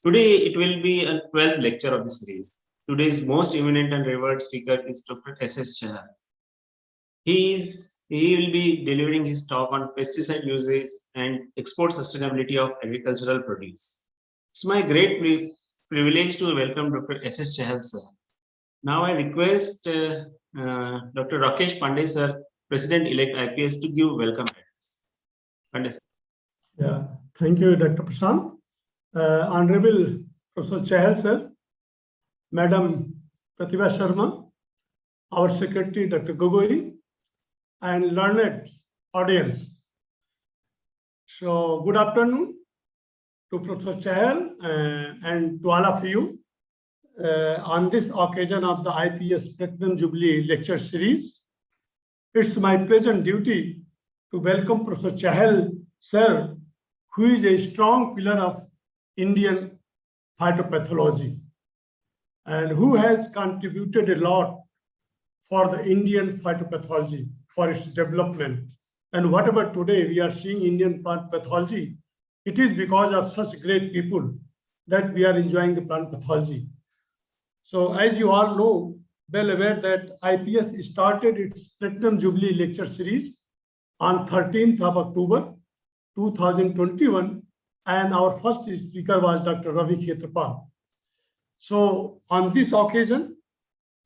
Today, it will be a 12th lecture of the series. Today's most eminent and revered speaker is Dr. Ss Chahal. He will be delivering his talk on pesticide usage and export sustainability of agricultural produce. It's my great privilege to welcome Dr. Ss Chahal, sir. Now I request Dr. Rakesh Pandey, sir, President-elect IPS, to give welcome address. Pandey, sir. Yeah, thank you, Dr. Prashant. Honorable Professor Chahal, sir, Madam Pratibha Sharma, our Secretary, Dr. Gogoi, and learned audience. So, good afternoon to Professor Chahal and to all of you on this occasion of the IPS Platinum Jubilee Lecture Series. It's my pleasant duty to welcome Professor Chahal, sir, who is a strong pillar of Indian phytopathology and who has contributed a lot for the Indian phytopathology, for its development. And whatever today we are seeing Indian plant pathology, it is because of such great people that we are enjoying the plant pathology. So as you all know, well aware that IPS started its Platinum Jubilee Lecture Series on 13th of October 2021, and our first speaker was Dr. Ravi Khetrapal. So on this occasion,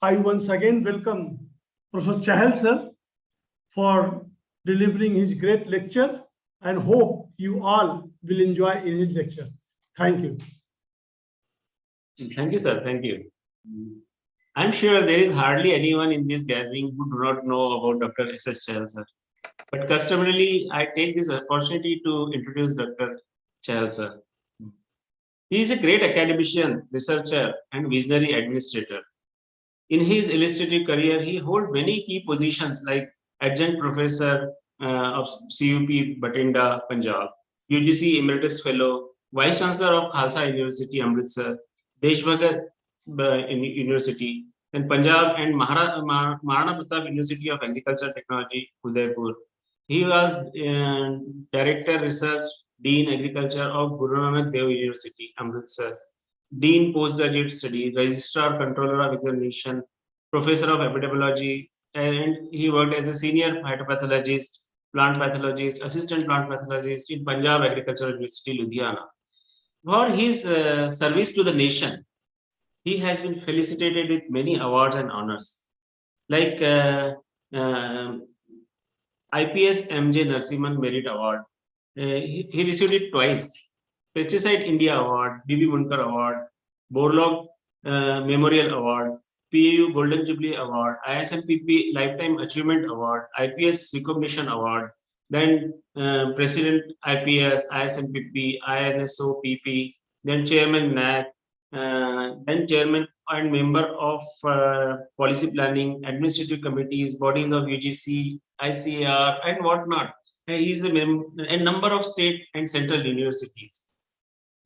I once again welcome Professor Chahal, sir, for delivering his great lecture, and hope you all will enjoy in his lecture. Thank you. Thank you, sir. Thank you. I'm sure there is hardly anyone in this gathering who do not know about Dr. Ss Chahal, sir. But customarily, I take this opportunity to introduce Dr. Chahal, sir. He is a great academician, researcher, and visionary administrator. In his illustrative career, he holds many key positions like adjunct professor of CUP Batinda, Punjab, UGC Emeritus Fellow, Vice Chancellor of Khalsa University, Amritsar, Desh Bhagat University, and Punjab and Maharana Pratap University of Agriculture Technology, Udaipur. He was Director Research, Dean Agriculture of Guru Nanak Dev University, Amritsar, Dean Postgraduate Studies, Registrar Controller of Examination, Professor of Epidemiology, and he worked as a senior phytopathologist, plant pathologist, assistant plant pathologist in Punjab Agricultural University, Ludhiana. For his service to the nation, he has been felicitated with many awards and honors, like IPS MJ Narsimhan Merit Award. He received it twice. Pesticide India Award, BB Munkar Award, Borlaug Memorial Award, PAU Golden Jubilee Award, ISMPP Lifetime Achievement Award, IPS Recognition Award, then President IPS, ISMPP, INSO PP, then Chairman NAC, then Chairman and member of policy planning, administrative committees, bodies of UGC, ICAR, and whatnot. He is a number of state and central universities.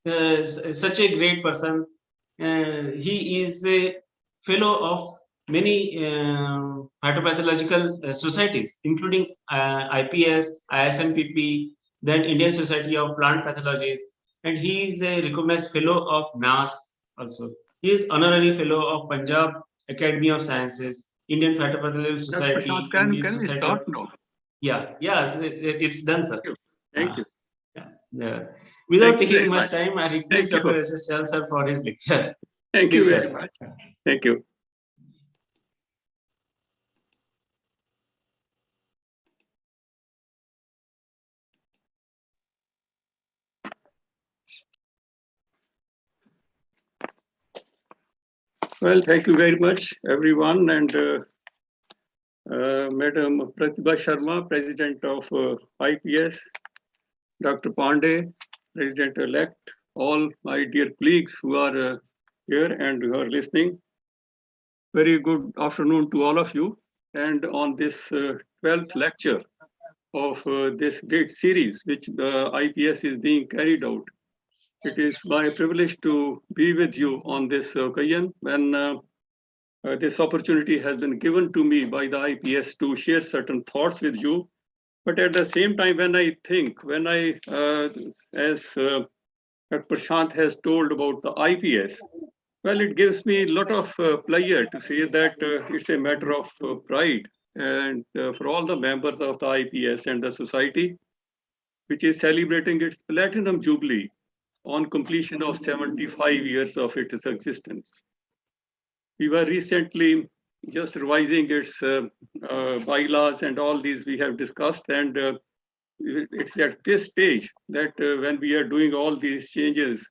Such a great person. He is a fellow of many phytopathological societies, including IPS, ISMPP, then Indian Society of Plant Pathologists, and he is a recognized fellow of NAS also. He is honorary fellow of Punjab Academy of Sciences, Indian Phytopathological Society. Can we start now? Yeah, it's done, sir. Thank you. Yeah. Without taking much time, I request Dr. Ss Chahal, sir, for his lecture. Thank you very much. Thank you. Well, thank you very much, everyone, and Madam Pratibha Sharma, President of IPS, Dr. Pandey, President-elect, all my dear colleagues who are here and who are listening. Very good afternoon to all of you. And on this 12th lecture of this great series, which the IPS is being carried out, it is my privilege to be with you on this occasion when this opportunity has been given to me by the IPS to share certain thoughts with you. But at the same time, when I think, as that Prashant has told about the IPS. Well, it gives me a lot of pleasure to say that it's a matter of pride and for all the members of the IPS and the society, which is celebrating its platinum jubilee on completion of 75 years of its existence. We were recently just revising its bylaws and all these we have discussed, and it's at this stage that when we are doing all these changes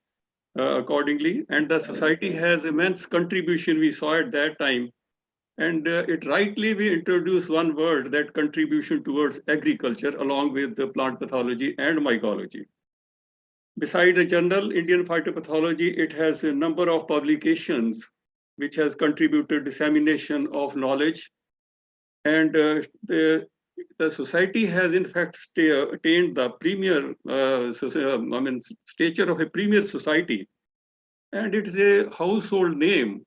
accordingly, and the society has immense contribution we saw at that time, and it rightly we introduce one word, that contribution towards agriculture along with the plant pathology and mycology. Beside the journal Indian Phytopathology, it has a number of publications which has contributed dissemination of knowledge, and the society has in fact attained the premier stature of a premier society, and it is a household name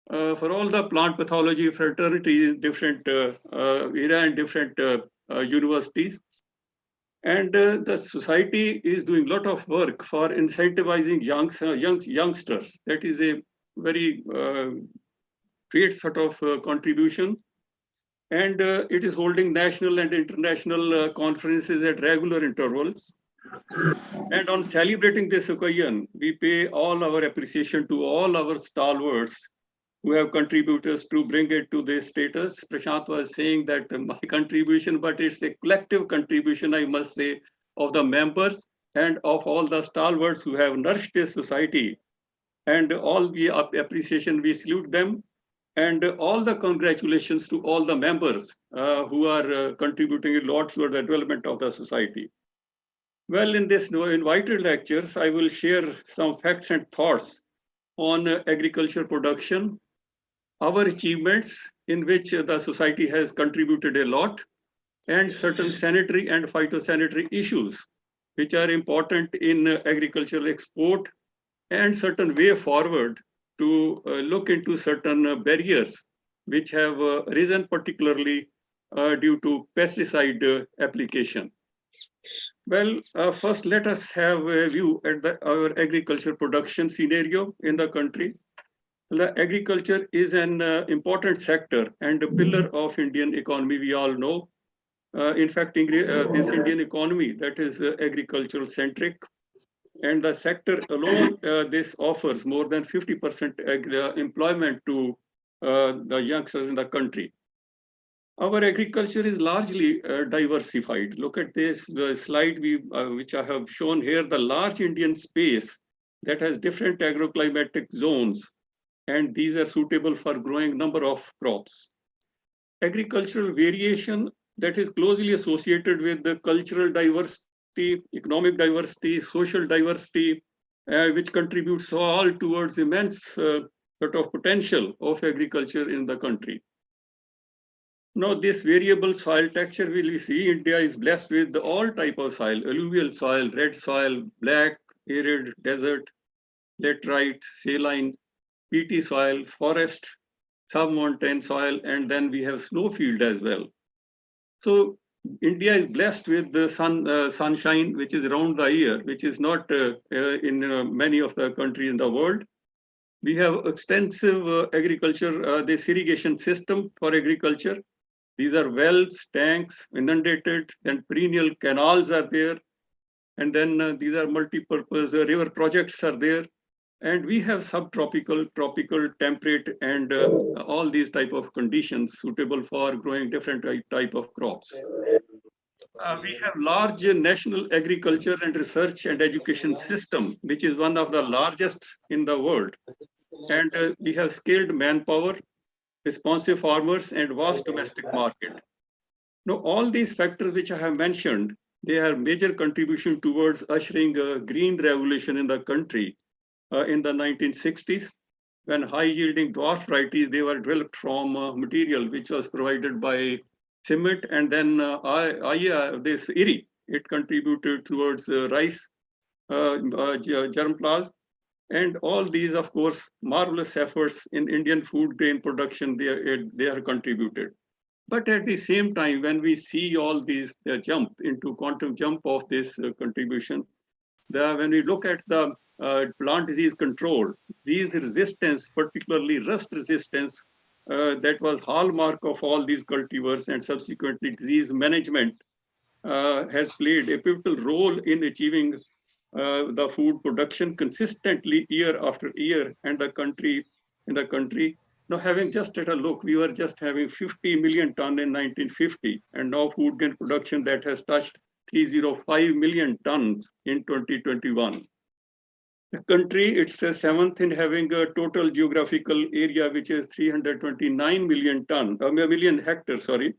for all the plant pathology fraternities in different era and different universities. And the society is doing a lot of work for incentivizing youngsters. That is a very great sort of contribution. And it is holding national and international conferences at regular intervals. And on celebrating this occasion, we pay all our appreciation to all our stalwarts who have contributed to bring it to this status. Prashant was saying that my contribution, but it's a collective contribution, I must say, of the members and of all the stalwarts who have nourished this society. And all the appreciation, we salute them. And all the congratulations to all the members who are contributing a lot toward the development of the society. Well, in this invited lectures, I will share some facts and thoughts on agriculture production, our achievements in which the society has contributed a lot, and certain sanitary and phytosanitary issues which are important in agricultural export, and certain way forward to look into certain barriers which have risen particularly due to pesticide application. Well, first let us have a view at our agriculture production scenario in the country. The agriculture is an important sector and a pillar of Indian economy, we all know. In fact, this Indian economy that is agricultural centric, and the sector alone, this offers more than 50% employment to the youngsters in the country. Our agriculture is largely diversified. Look at this, the slide which I have shown here, the large Indian space that has different agroclimatic zones, and these are suitable for growing number of crops. Agricultural variation that is closely associated with the cultural diversity, economic diversity, social diversity, which contributes all towards immense sort of potential of agriculture in the country. Now, this variable soil texture will we see India is blessed with all type of soil: alluvial soil, red soil, black, arid, desert, laterite, saline, peaty soil, forest, sub-mountain soil, and then we have snowfield as well. So India is blessed with the sunshine, which is around the year, which is not in many of the countries in the world. We have extensive agriculture, this irrigation system for agriculture. These are wells, tanks, inundated, and perennial canals are there. And then these are multi-purpose river projects are there. And we have subtropical, tropical, temperate, and all these type of conditions suitable for growing different type of crops. We have large national agriculture and research and education system, which is one of the largest in the world. And we have skilled manpower, responsive farmers, and vast domestic market. Now, all these factors which I have mentioned, they have major contribution towards ushering a green revolution in the country. In the 1960s, when high-yielding dwarf varieties, they were developed from material which was provided by cement, and then this IRI, it contributed towards rice, germplasm, and all these, of course, marvelous efforts in Indian food grain production, they are contributed. But at the same time, when we see all these quantum jump of this contribution, when we look at the plant disease control, disease resistance, particularly rust resistance, that was hallmark of all these cultivars, and subsequently disease management has played a pivotal role in achieving the food production consistently year after year. And in the country, now having just at a look, we were just having 50 million ton in 1950, and now food grain production that has touched 305 million tons in 2021. The country, it's seventh in having a total geographical area, which is 329 million hectares, sorry.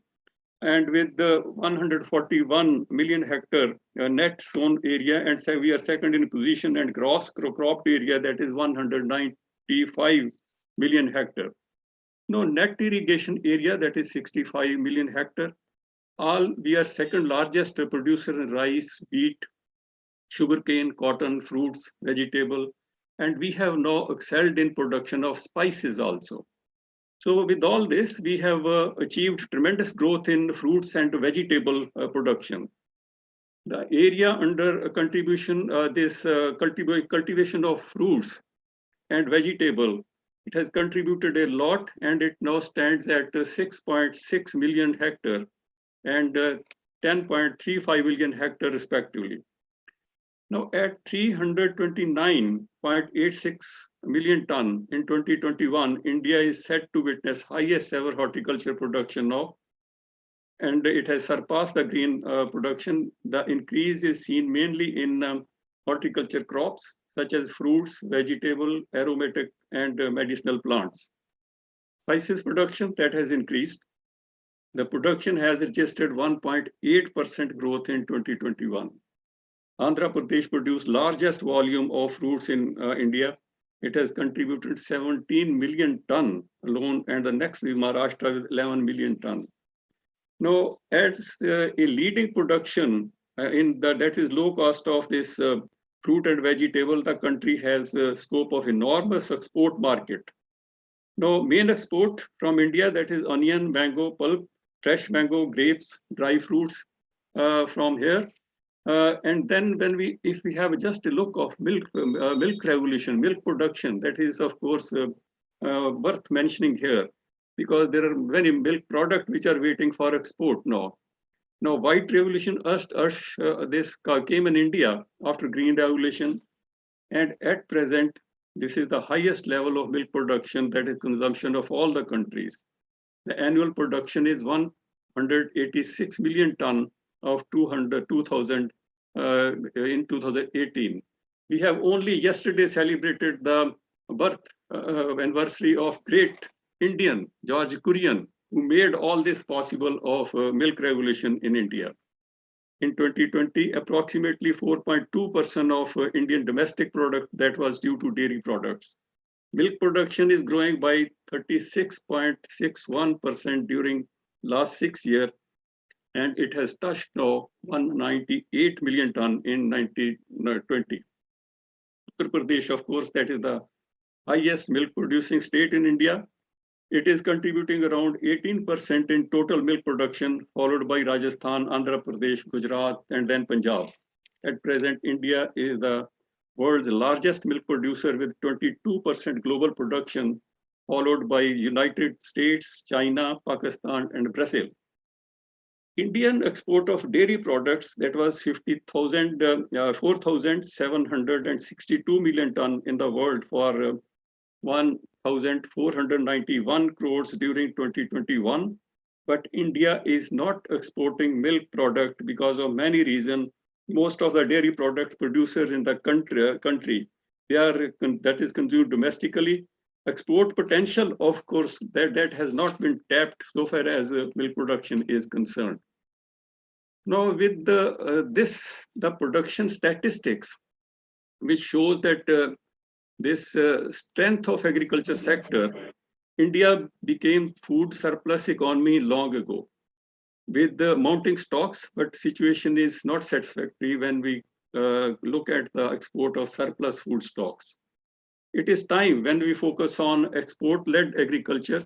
And with the 141 million hectare net sown area, and say we are second in position, and gross cropped area, that is 195 million hectare. No, net irrigation area, that is 65 million hectare. All, we are second largest producer in rice, wheat, sugarcane, cotton, fruits, vegetable, and we have now excelled in production of spices also. So with all this, we have achieved tremendous growth in fruits and vegetable production. The area under contribution, cultivation of fruits and vegetable, it has contributed a lot, and it now stands at 6.6 million hectare and 10.35 million hectare respectively. Now at 329.86 million ton in 2021, India is set to witness highest ever horticulture production now, and it has surpassed the grain production. The increase is seen mainly in horticulture crops such as fruits, vegetable, aromatic, and medicinal plants. Spices production, that has increased. The production has registered 1.8% growth in 2021. Andhra Pradesh produced largest volume of fruits in India. It has contributed 17 million ton alone, and the next is Maharashtra with 11 million ton. Now, as a leading production that is low cost of this fruit and vegetable, the country has a scope of enormous export market. Now, main export from India, that is onion, mango, pulp, fresh mango, grapes, dry fruits from here. And then if we have just a look of milk revolution, milk production, that is of course worth mentioning here, because there are many milk products which are waiting for export now. Now, white revolution this came in India after green revolution, and at present, this is the highest level of milk production, that is consumption of all the countries. The annual production is 186 million ton of 2000 in 2018. We have only yesterday celebrated the birth anniversary of great Indian George Kurian, who made all this possible of milk revolution in India. In 2020, approximately 4.2% of Indian domestic product that was due to dairy products. Milk production is growing by 36.61% during last 6 years, and it has touched now 198 million ton in 2020. Uttar Pradesh, of course, that is the highest milk producing state in India. It is contributing around 18% in total milk production, followed by Rajasthan, Andhra Pradesh, Gujarat, and then Punjab. At present, India is the world's largest milk producer with 22% global production, followed by United States, China, Pakistan, and Brazil. Indian export of dairy products, that was 4,762 million ton in the world for 1,491 crores during 2021. But India is not exporting milk product because of many reasons. Most of the dairy products producers in the country, that is consumed domestically. Export potential, of course, that has not been tapped so far as milk production is concerned. Now, with the production statistics, which shows that this strength of agriculture sector, India became food surplus economy long ago with the mounting stocks, but situation is not satisfactory when we look at the export of surplus food stocks. It is time when we focus on export-led agriculture.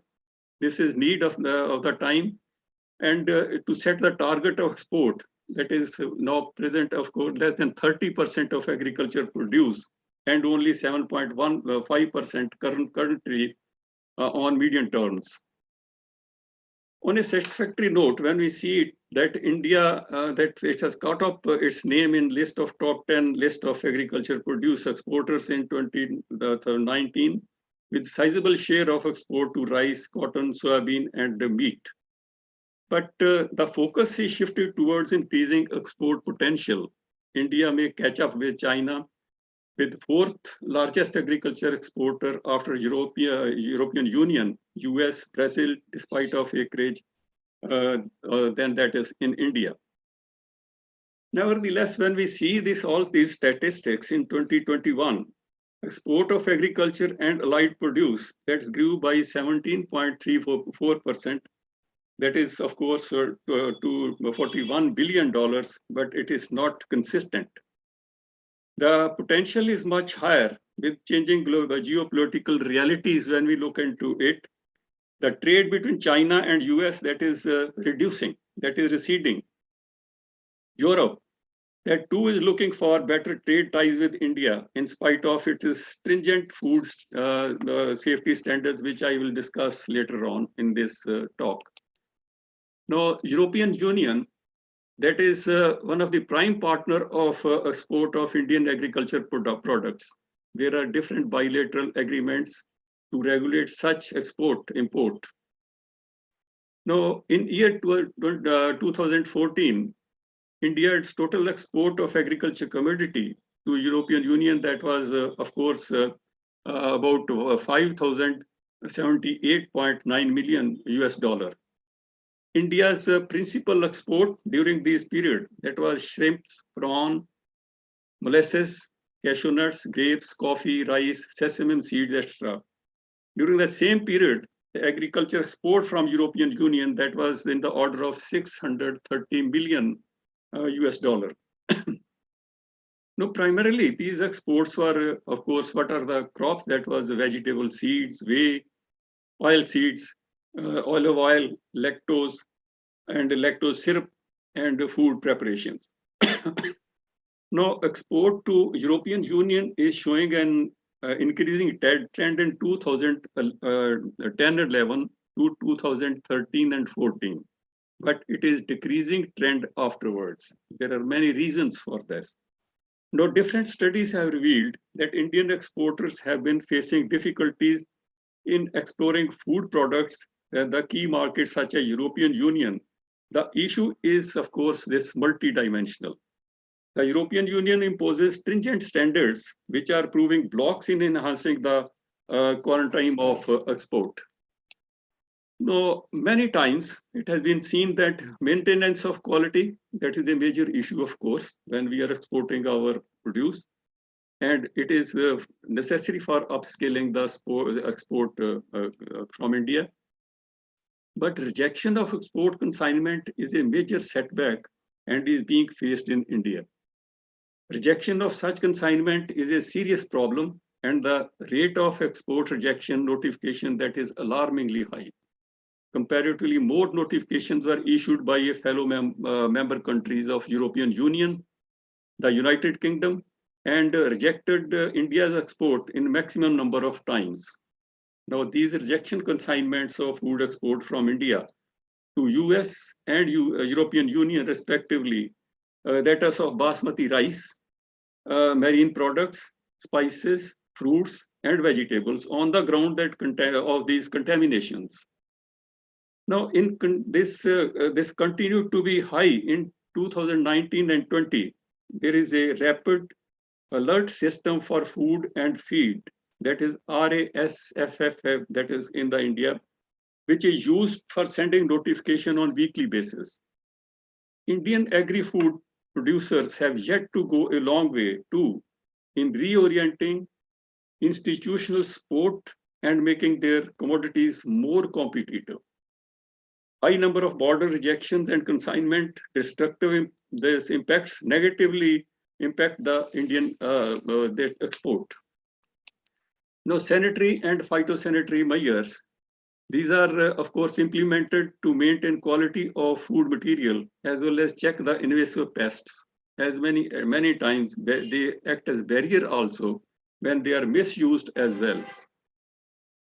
This is need of the time, and to set the target of export, that is now present, of course, less than 30% of agriculture produce and only 7.15% currently on median terms. On a satisfactory note, when we see that India, that it has caught up its name in list of top 10 list of agriculture produce exporters in 2019, with sizable share of export to rice, cotton, soybean, and meat. But the focus is shifted towards increasing export potential. India may catch up with China, with fourth largest agriculture exporter after European Union, US, Brazil, despite of acreage, than that is in India. Nevertheless, when we see all these statistics in 2021, export of agriculture and allied produce that grew by 17.34%. That is, of course, to $41 billion, but it is not consistent. The potential is much higher with changing global geopolitical realities when we look into it. The trade between China and US that is reducing, that is receding. Europe, that too is looking for better trade ties with India in spite of its stringent food safety standards, which I will discuss later on in this talk. Now, European Union, that is one of the prime partner of export of Indian agriculture products. There are different bilateral agreements to regulate such import. Now, in year 2014, India's total export of agriculture commodity to European Union, that was, of course, about 5,078.9 million US dollar. India's principal export during this period, that was shrimps, prawn, molasses, cashew nuts, grapes, coffee, rice, sesame seeds, etc. During the same period, the agriculture export from European Union, that was in the order of 630 million US dollar. Now, primarily, these exports were, of course, what are the crops? That was vegetable seeds, whey, oil seeds, olive oil, lactose, and lactose syrup, and food preparations. Now, export to European Union is showing an increasing trend in 2010-11 to 2013 and 14, but it is decreasing trend afterwards. There are many reasons for this. Now, different studies have revealed that Indian exporters have been facing difficulties in exploring food products, the key markets such as European Union. The issue is, of course, this multidimensional. The European Union imposes stringent standards, which are proving blocks in enhancing the quarantine of export. Now, many times it has been seen that maintenance of quality, that is a major issue, of course, when we are exporting our produce. And it is necessary for upscaling the export from India. But rejection of export consignment is a major setback and is being faced in India. Rejection of such consignment is a serious problem, and the rate of export rejection notification that is alarmingly high. Comparatively, more notifications were issued by a fellow member countries of European Union, the United Kingdom, and rejected India's export in maximum number of times. Now, these rejection consignments of food export from India to US and European Union respectively, that is of basmati rice, marine products, spices, fruits, and vegetables on the ground that of these contaminations. Now, this continued to be high in 2019 and 20. There is a rapid alert system for food and feed, that is RASFF, that is in the India, which is used for sending notification on weekly basis. Indian agri-food producers have yet to go a long way too in reorienting institutional support and making their commodities more competitive. High number of border rejections and consignment destructive, this impacts negatively impact the Indian export. Now, sanitary and phytosanitary measures, these are, of course, implemented to maintain quality of food material as well as check the invasive pests. As many times they act as barrier also when they are misused as well.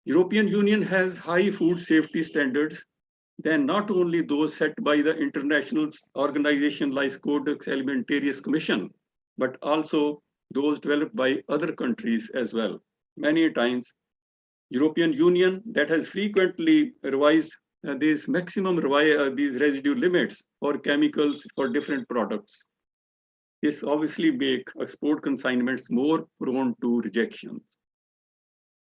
European Union has high food safety standards than not only those set by the international organization like Codex Alimentarius Commission, but also those developed by other countries as well. Many times, European Union that has frequently revised these these residue limits for chemicals for different products. This obviously make export consignments more prone to rejections.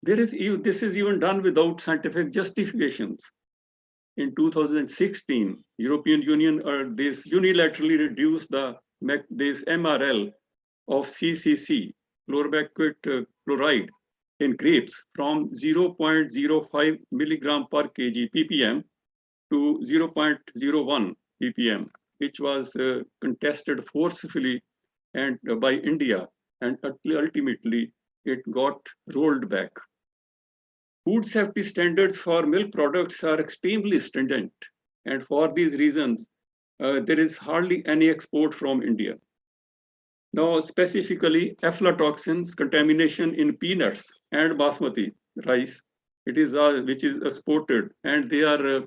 This is even done without scientific justifications. In 2016, European Union this unilaterally reduced this MRL of CCC, chlorobacquate chloride, in grapes from 0.05 milligram per kg ppm to 0.01 ppm, which was contested forcefully and by India, and ultimately it got rolled back. Food safety standards for milk products are extremely stringent, and for these reasons, there is hardly any export from India. Now, specifically, aflatoxins contamination in peanuts and basmati rice, which is exported, and they are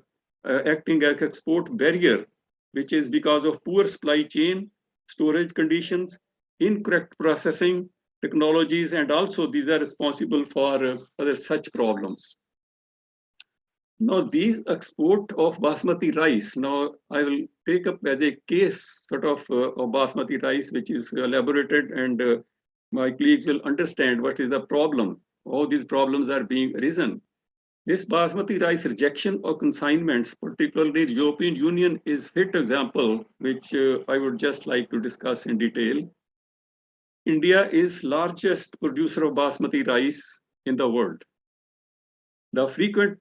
acting as export barrier, which is because of poor supply chain, storage conditions, incorrect processing technologies, and also these are responsible for other such problems. Now, these export of basmati rice, now I will take up as a case sort of basmati rice, which is elaborated, and my colleagues will understand what is the problem, how these problems are being arisen. This basmati rice rejection or consignments, particularly the European Union, is fit example, which I would just like to discuss in detail. India is largest producer of basmati rice in the world. The frequent,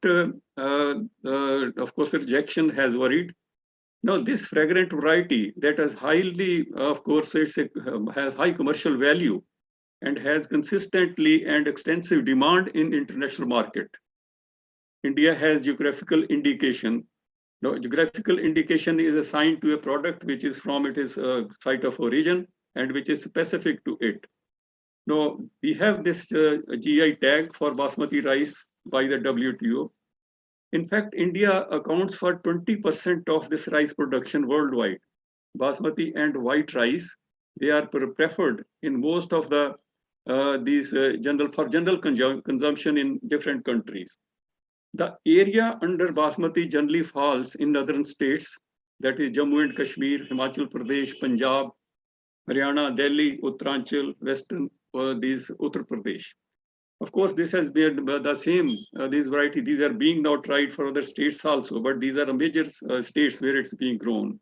of course, rejection has worried. Now, this fragrant variety that is highly, of course, has high commercial value and has consistently and extensive demand in international market. India has geographical indication. Now, geographical indication is assigned to a product which is from its site of origin and which is specific to it. Now, we have this GI tag for basmati rice by the WTO. In fact, India accounts for 20% of this rice production worldwide. Basmati and white rice, they are preferred in most of the general consumption in different countries. The area under basmati generally falls in northern states, that is Jammu and Kashmir, Himachal Pradesh, Punjab, Haryana, Delhi, Uttaranchal, Western, these Uttar Pradesh. Of course, this has been the same, these varieties, these are being now tried for other states also, but these are major states where it's being grown.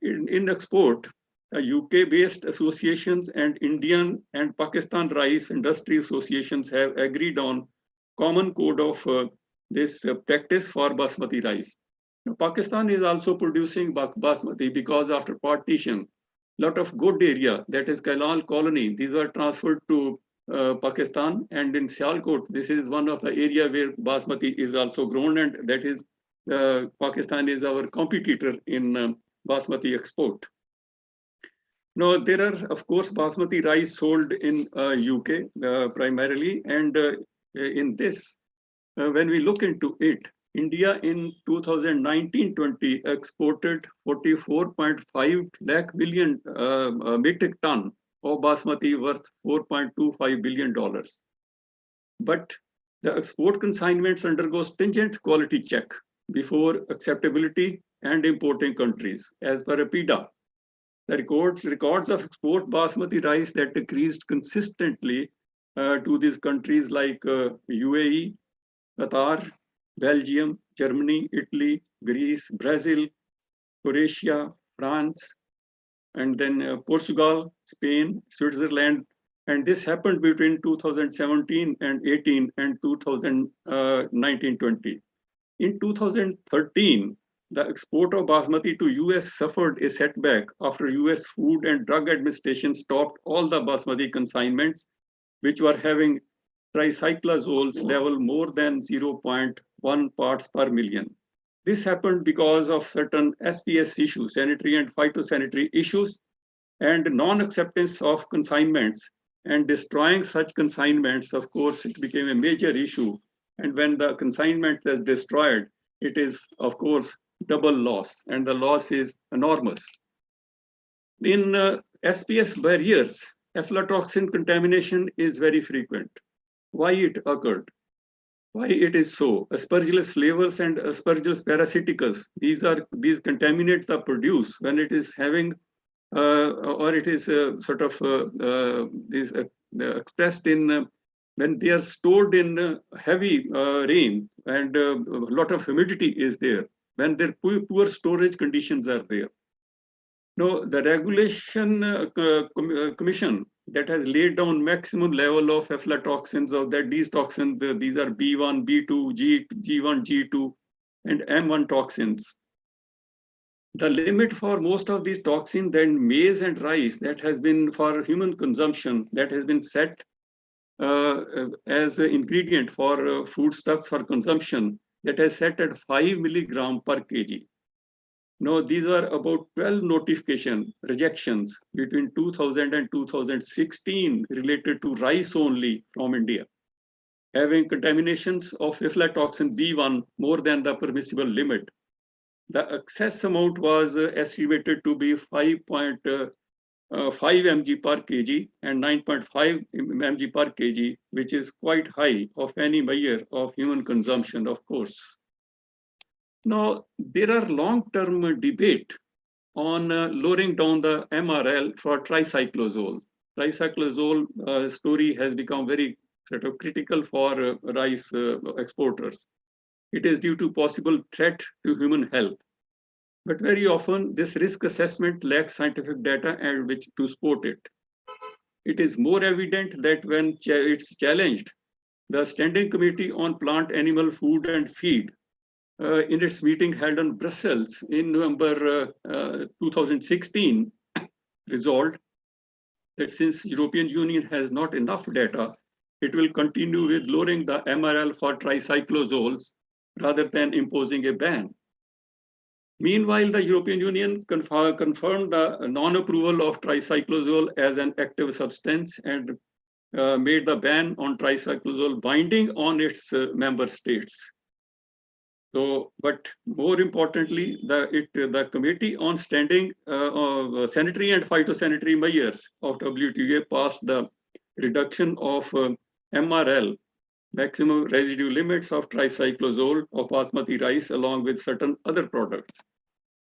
In export, UK-based associations and Indian and Pakistan rice industry associations have agreed on common code of this practice for basmati rice. Now, Pakistan is also producing basmati because after partition, lot of good area, that is Kailal colony, these are transferred to Pakistan, and in Sialkot, this is one of the area where basmati is also grown, and that is Pakistan is our competitor in basmati export. Now, there are, of course, basmati rice sold in UK primarily, and in this, when we look into it, India in 2019-20 exported 44.5 lakh million metric ton of basmati worth $4.25 billion. But the export consignments undergo stringent quality check before acceptability and importing countries, as per APIDA. The records of export basmati rice that decreased consistently to these countries like UAE, Qatar, Belgium, Germany, Italy, Greece, Brazil, Croatia, France, and then Portugal, Spain, Switzerland. And this happened between 2017 and 18 and 2019-20. In 2013, the export of basmati to US suffered a setback after US Food and Drug Administration stopped all the basmati consignments, which were having tricyclazoles level more than 0.1 parts per million. This happened because of certain SPS issues, sanitary and phytosanitary issues, and non-acceptance of consignments And destroying such consignments, of course, it became a major issue. And when the consignment is destroyed, it is, of course, double loss, and the loss is enormous. In SPS barriers, aflatoxin contamination is very frequent. Why it occurred? Why it is so? Aspergillus flavus and Aspergillus parasiticus, these contaminate the produce when it is having or it is expressed in when they are stored in heavy rain and a lot of humidity is there, when their poor storage conditions are there. Now, the regulation commission that has laid down maximum level of aflatoxins of that these toxins, these are B1, B2, G1, G2, and M1 toxins. The limit for most of these toxins, then maize and rice, that has been for human consumption, that has been set as an ingredient for foodstuffs for consumption, that has set at 5 milligram per kg. Now, these are about 12 notification rejections between 2000 and 2016 related to rice only from India, having contaminations of aflatoxin B1 more than the permissible limit. The excess amount was estimated to be 5.5 mg per kg and 9.5 mg per kg, which is quite high of any measure of human consumption, of course. Now, there are long-term debate on lowering down the MRL for tricyclozole. Tricyclozole story has become very sort of critical for rice exporters. It is due to possible threat to human health. But very often, this risk assessment lacks scientific data and which to support it. It is more evident that when it's challenged, the Standing Committee on Plant, Animal, Food and Feed, in its meeting held in Brussels in November 2016, resolved that since European Union has not enough data, it will continue with lowering the MRL for tricyclozoles rather than imposing a ban. Meanwhile, the European Union confirmed the non-approval of tricyclozole as an active substance and made the ban on tricyclozole binding on its member states. So, but more importantly, the Committee on Standing Sanitary and Phytosanitary Measures of WTO passed the reduction of MRL, maximum residue limits of tricyclozole of basmati rice along with certain other products.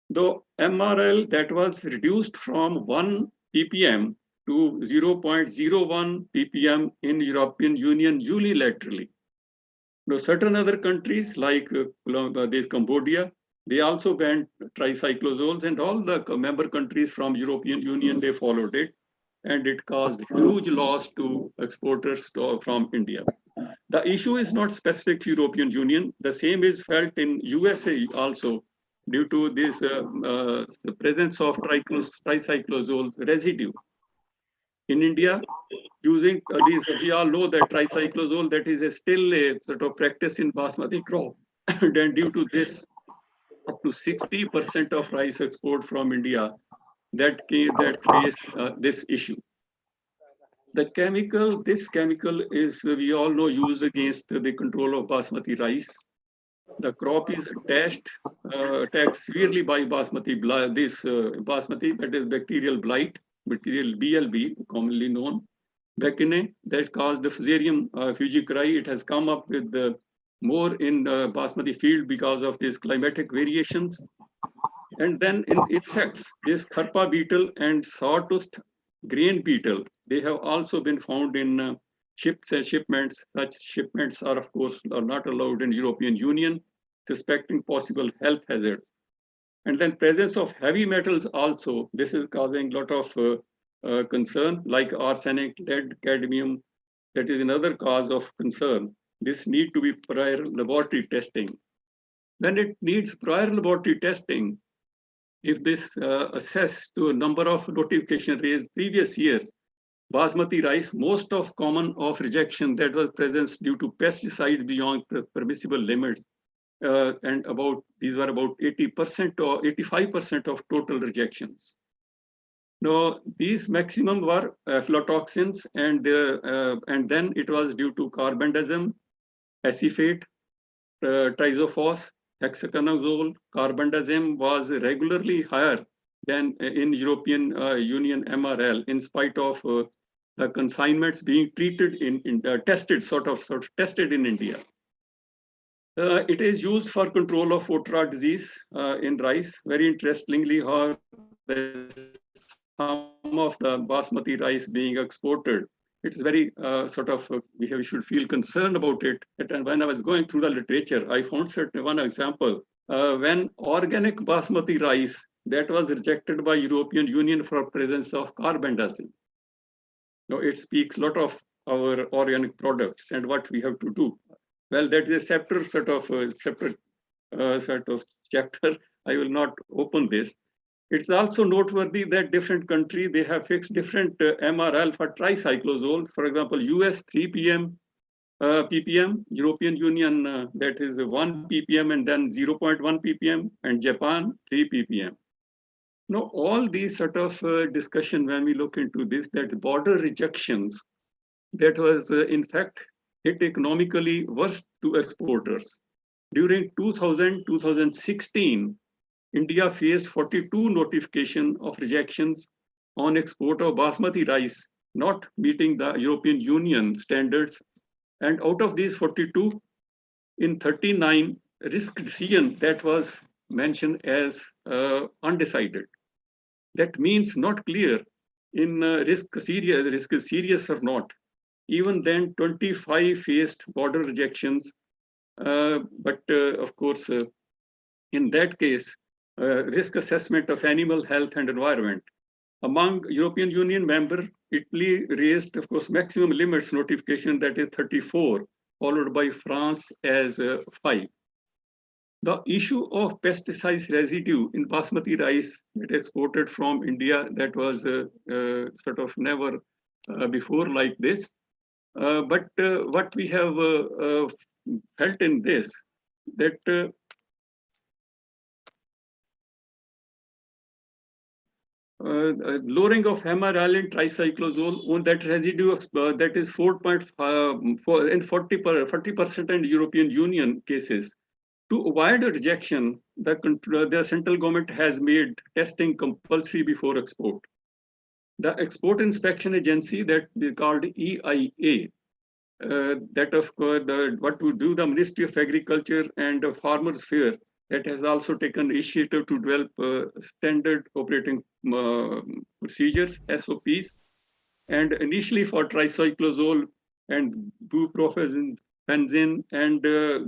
Though MRL that was reduced from 1 ppm to 0.01 ppm in European Union unilaterally. Now, certain other countries like this Cambodia, they also banned tricyclozoles, and all the member countries from European Union, they followed it, and it caused huge loss to exporters from India. The issue is not specific to European Union. The same is felt in USA also due to this the presence of tricyclozole residue. In India, using these, we all know that tricyclozole, that is still a sort of practice in basmati crop. And due to this, up to 60% of rice export from India that face this issue. This chemical is, we all know, used against the control of basmati rice. The crop is attacked severely by basmati, basmati, that is bacterial blight, bacterial BLB, commonly known. Vaccinia, that caused the Fusarium fugicari. It has come up with more in basmati field because of these climatic variations. And then in insects, this Kharpa beetle and sawtooth grain beetle, they have also been found in ships and shipments. Such shipments are, of course, not allowed in European Union, suspecting possible health hazards. And then presence of heavy metals also, this is causing a lot of concern, like arsenic, lead, cadmium. That is another cause of concern. This need to be prior laboratory testing. When it needs prior laboratory testing, if this assess to a number of notification raised previous years, basmati rice, most of common of rejection that was present due to pesticides beyond the permissible limits, and these were about 80% or 85% of total rejections. Now, these maximum were aflatoxins, and then it was due to carbendazim, acephate, trisophos, hexaconazole. Carbendazim was regularly higher than in European Union MRL, in spite of the consignments being tested tested in India. It is used for control of otra disease in rice. Very interestingly, how some of the basmati rice being exported, it's very we should feel concerned about it. And when I was going through the literature, I found one example. When organic basmati rice that was rejected by European Union for presence of carbendazim. Now it speaks a lot of our organic products and what we have to do. Well, that is a separate chapter. I will not open this. It's also noteworthy that different countries, they have fixed different MRL for tricyclozoles. For example, US 3 ppm, European Union that is 1 ppm and then 0.1 ppm, and Japan 3 ppm. Now, all these discussion when we look into this, that border rejections, that was in fact hit economically worst to exporters. During 2016, India faced 42 notification of rejections on export of basmati rice, not meeting the European Union standards. And out of these 42, in 39, risk decision that was mentioned as undecided. That means not clear in risk is serious or not. Even then, 25 faced border rejections. But of course, in that case, risk assessment of animal health and environment. Among European Union member, Italy raised, of course, maximum limits notification, that is 34, followed by France as 5. The issue of pesticides residue in basmati rice that exported from India, that was never before like this. But what we have felt in this, that lowering of hemaralin tricyclozole on that residue that is 4.5 in 40% in European Union cases. To avoid a rejection, the central government has made testing compulsory before export. The Export Inspection Agency, that is called EIA, that of course, what to do, the Ministry of Agriculture and Farmers Fair, that has also taken initiative to develop standard operating procedures, SOPs, and initially for tricyclozole and buprofezin, benzene, and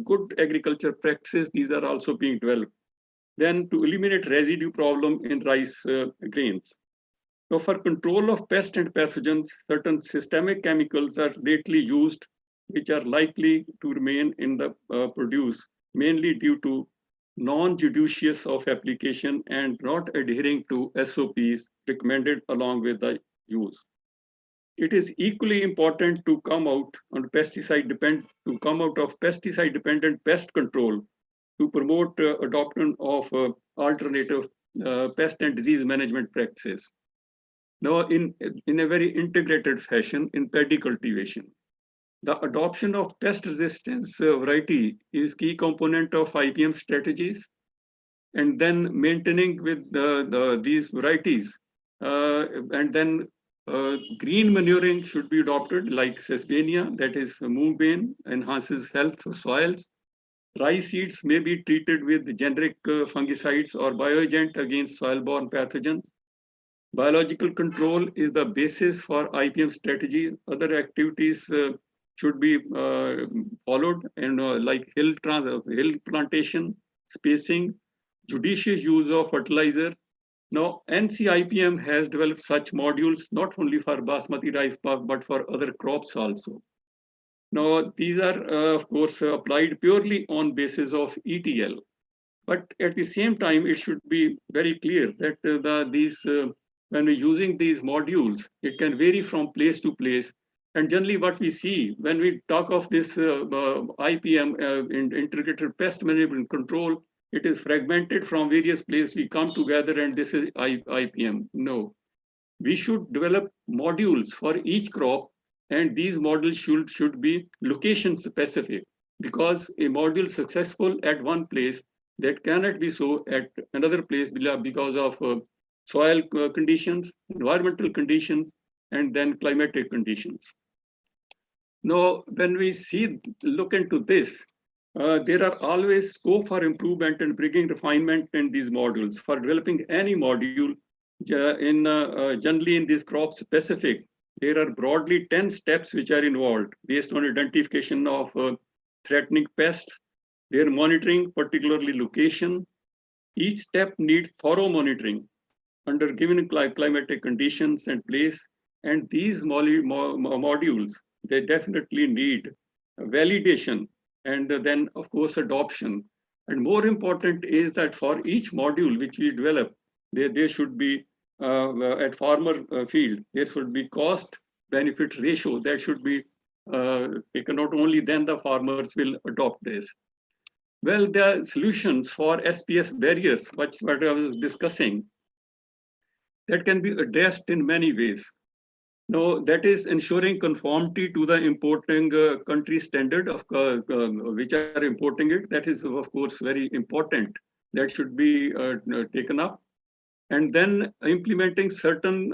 good agriculture practices, these are also being developed. Then to eliminate residue problem in rice grains. Now, for control of pests and pathogens, certain systemic chemicals are lately used, which are likely to remain in the produce, mainly due to non-judicious of application and not adhering to SOPs recommended along with the use. It is equally important to come out of pesticide-dependent pest control to promote adoption of alternative pest and disease management practices. Now, in a very integrated fashion in paddy cultivation, the adoption of pest resistance variety is key component of IPM strategies, and then maintaining with these varieties, and then green manuring should be adopted, like sesbania, that is moonbane, enhances health of soils. Rice seeds may be treated with generic fungicides or bioagent against soil-borne pathogens. Biological control is the basis for IPM strategy. Other activities should be followed, and like hill plantation, spacing, judicious use of fertilizer. Now, NCIPM has developed such modules not only for basmati rice but for other crops also. Now, these are of course applied purely on basis of ETL, but at the same time, it should be very clear that when we're using these modules, it can vary from place to place. And generally what we see when we talk of this IPM, integrated pest management control, it is fragmented from various places. We come together and this is IPM. No, we should develop modules for each crop, and these models should be location specific, because a module successful at one place that cannot be so at another place because of soil conditions, environmental conditions, and then climatic conditions. Now, when we look into this, there are always scope for improvement and bringing refinement in these modules. For developing any module, generally in this crop specific, there are broadly 10 steps which are involved based on identification of threatening pests, their monitoring, particularly location. Each step needs thorough monitoring under given climatic conditions and place. And these modules, they definitely need validation and then, of course, adoption. And more important is that for each module which we develop, there should be, at farmer field, there should be cost benefit ratio that should be taken out. Only then the farmers will adopt this. Well, the solutions for SPS barriers, what I was discussing, that can be addressed in many ways. Now, that is ensuring conformity to the importing country standard of which are importing it. That is, of course, very important. That should be taken up. And then implementing certain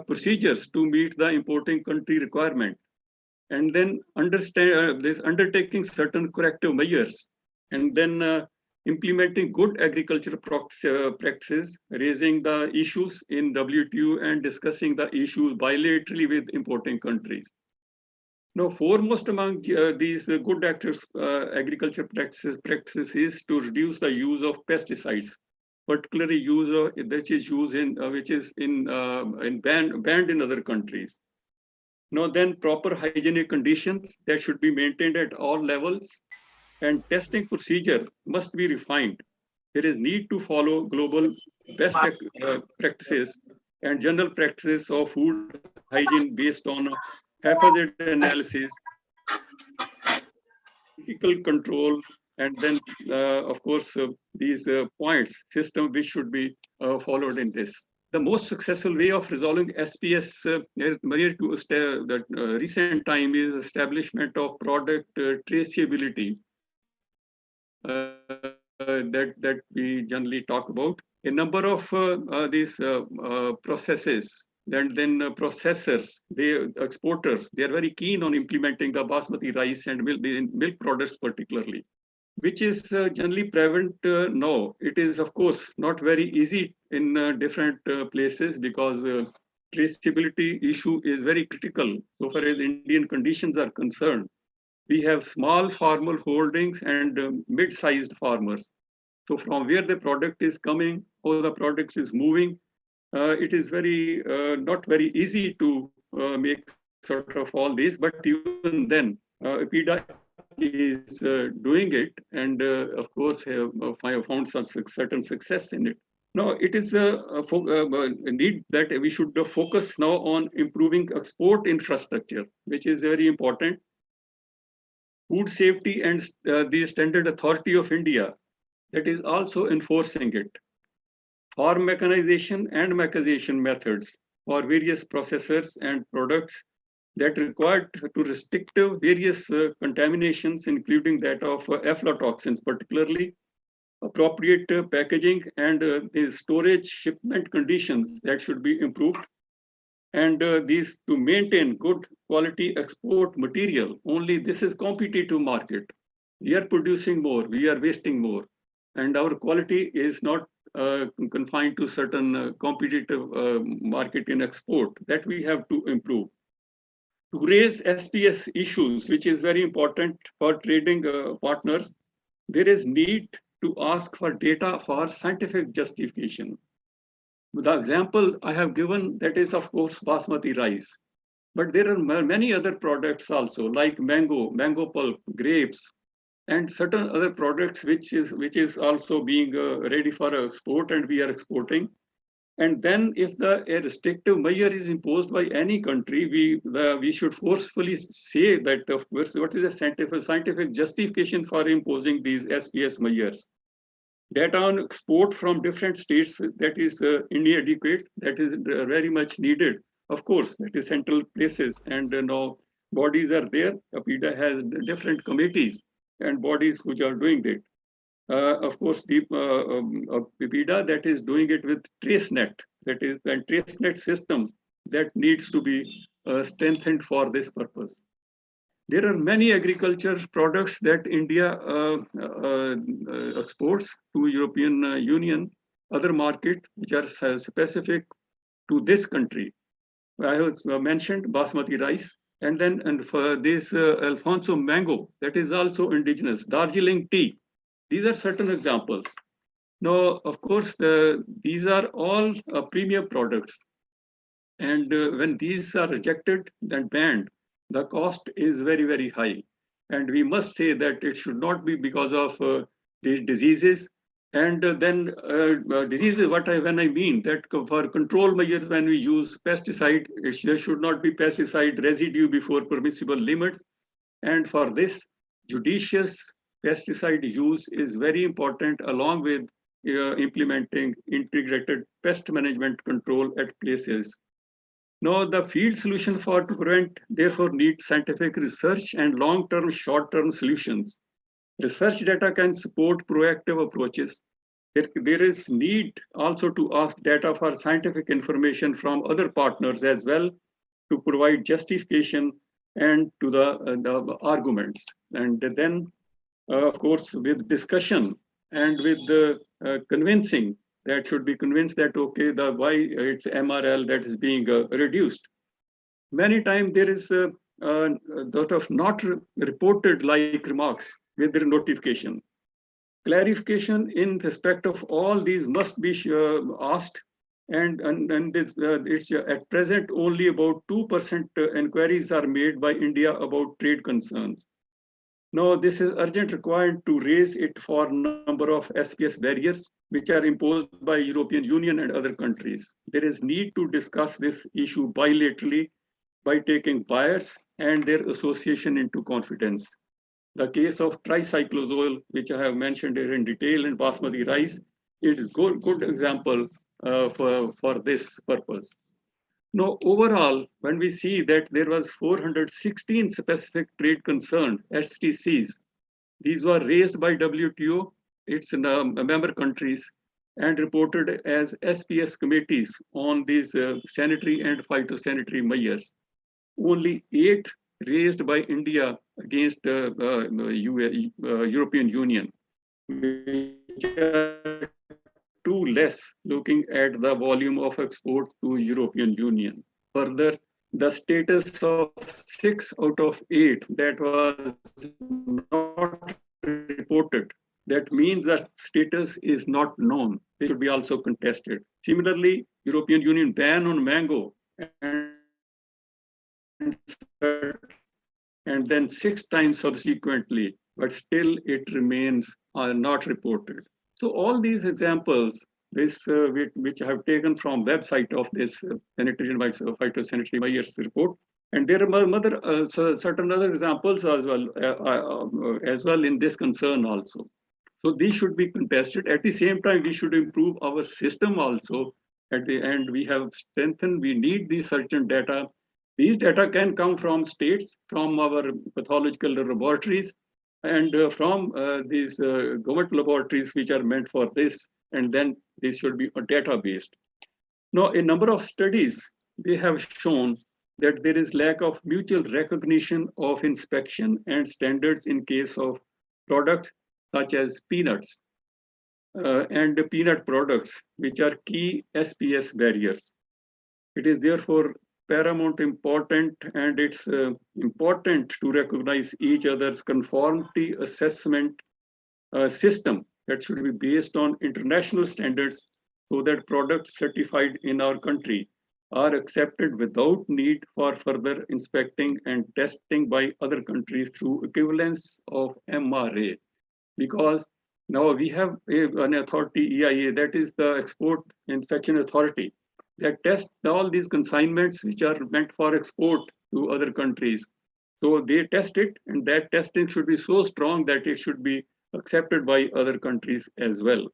procedures to meet the importing country requirement. And then undertaking certain corrective measures. And then implementing good agriculture practices, raising the issues in WTO and discussing the issues bilaterally with importing countries. Now, foremost among these good agriculture practices is to reduce the use of pesticides, particularly which is banned in other countries. Now, then proper hygienic conditions that should be maintained at all levels, and testing procedure must be refined. There is need to follow global best practices and general practices of food hygiene based on haphazard analysis, critical control, and then, of course, these points system which should be followed in this. The most successful way of resolving SPS that recent time is establishment of product traceability. That we generally talk about. A number of these processes, then processors, exporters, they are very keen on implementing the basmati rice and milk products particularly, which is generally prevalent now. It is, of course, not very easy in different places because traceability issue is very critical so far as Indian conditions are concerned. We have small farmer holdings and mid-sized farmers. So from where the product is coming, how the product is moving, it is very not very easy to make sort of all these, but even then, PIDA is doing it, and of course have found some certain success in it. Now, it is a need that we should focus now on improving export infrastructure, which is very important. Food safety and the Standard Authority of India, that is also enforcing it. Farm mechanization and mechanization methods for various processors and products that require to restrict various contaminations, including that of aflatoxins, particularly appropriate packaging and the storage shipment conditions that should be improved. And these to maintain good quality export material. Only this is competitive market. We are producing more, we are wasting more. And our quality is not confined to certain competitive market in export that we have to improve. To raise SPS issues, which is very important for trading partners, there is need to ask for data for scientific justification. The example I have given, that is, of course, basmati rice. But there are many other products also, like mango pulp, grapes, and certain other products which is also being ready for export, and we are exporting. And then if a restrictive measure is imposed by any country, we should forcefully say that, of course, what is the scientific justification for imposing these SPS measures? Data on export from different states, that is inadequate, that is very much needed. Of course, that is central places, and now bodies are there. APIDA has different committees and bodies which are doing that. Of course, the APIDA that is doing it with TraceNet, that is the TraceNet system that needs to be strengthened for this purpose. There are many agriculture products that India exports to European Union, other market which are specific to this country. I have mentioned basmati rice, and then for this Alfonso mango that is also indigenous, Darjeeling tea. These are certain examples. Now, of course, these are all premium products, and when these are rejected and banned, the cost is very, very high. And we must say that it should not be because of these diseases. And then diseases, when I mean that for control measures, when we use pesticide, there should not be pesticide residue before permissible limits. And for this, judicious pesticide use is very important, along with implementing integrated pest management control at places. Now, the field solution to prevent therefore needs scientific research and long-term, short-term solutions. Research data can support proactive approaches. There is need also to ask data for scientific information from other partners as well to provide justification and to the arguments. And then, of course, with discussion and with the convincing, that should be convinced that, okay, why it's MRL that is being reduced. Many times there is a lot of not reported like remarks with their notification. Clarification in respect of all these must be asked, and it's at present only about 2% inquiries are made by India about trade concerns. Now, this is urgent required to raise it for number of SPS barriers, which are imposed by European Union and other countries. There is need to discuss this issue bilaterally by taking buyers and their association into confidence. The case of tricyclozole, which I have mentioned here in detail, in basmati rice, it is good example for this purpose. Now, overall, when we see that there was 416 specific trade concern STCs, these were raised by WTO, its member countries, and reported as SPS committees on these sanitary and phytosanitary measures. Only 8 raised by India against European Union, which are too less looking at the volume of export to European Union. Further, the status of 6 out of 8 that was not reported, that means that status is not known. It should be also contested. Similarly, European Union ban on mango and then 6 times subsequently, but still it remains not reported. So all these examples, which I have taken from website of this sanitary and phytosanitary measures report, and there are certain other examples as well in this concern also. So these should be contested. At the same time, we should improve our system also. At the end, we have strengthened. We need these certain data. These data can come from states, from our pathological laboratories, and from these government laboratories which are meant for this, and then this should be data-based. Now, a number of studies, they have shown that there is lack of mutual recognition of inspection and standards in case of products such as peanuts and peanut products, which are key SPS barriers. It is therefore paramount important, and it's important to recognize each other's conformity assessment system that should be based on international standards, so that products certified in our country are accepted without need for further inspecting and testing by other countries through equivalence of MRA. Because now we have an authority, EIA, that is the Export Inspection Authority, that test all these consignments which are meant for export to other countries. So they test it, and that testing should be so strong that it should be accepted by other countries as well.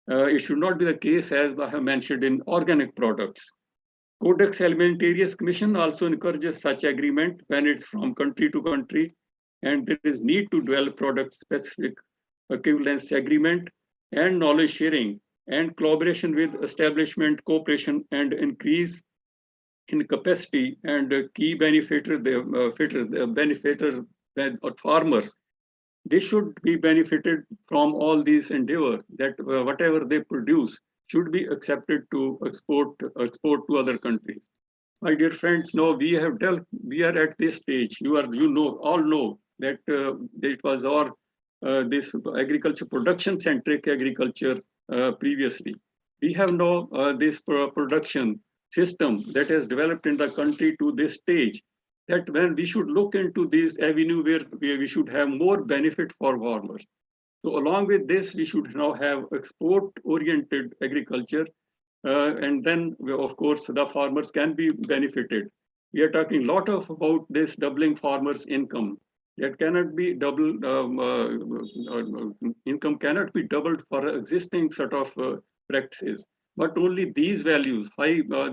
It should not be the case as I have mentioned in organic products. Codex Alimentarius Commission also encourages such agreement when it's from country to country, and there is need to develop product-specific equivalence agreement and knowledge sharing and collaboration with establishment, cooperation, and increase in capacity and key benefactors, or farmers. They should be benefited from all these endeavor that whatever they produce should be accepted to export to other countries. My dear friends, now we are at this stage. All know that it was our this agriculture production centric agriculture previously. We have now this production system that has developed in the country to this stage, that when we should look into this avenue where we should have more benefit for farmers. So along with this, we should now have export-oriented agriculture, and then of course the farmers can be benefited. We are talking a lot about this doubling farmers' income. That cannot be doubled. Income cannot be doubled for existing sort of practices. But only these values,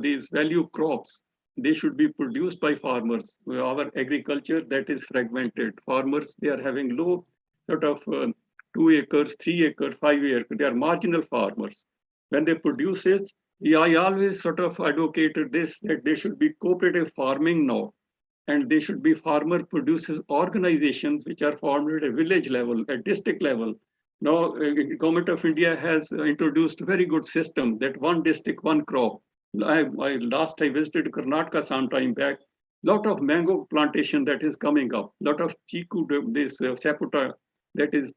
these value crops, they should be produced by farmers. Our agriculture that is fragmented. Farmers, they are having low sort of 2 acres, 3 acres, 5 acres. They are marginal farmers. When they produce this, I always sort of advocated this, that they should be cooperative farming now. And they should be farmer producers organizations which are formed at a village level, at district level. Now, Government of India has introduced a very good system that one district, one crop. Last I visited Karnataka some time back. Lot of mango plantation that is coming up. Lot of chiku, this sapota that is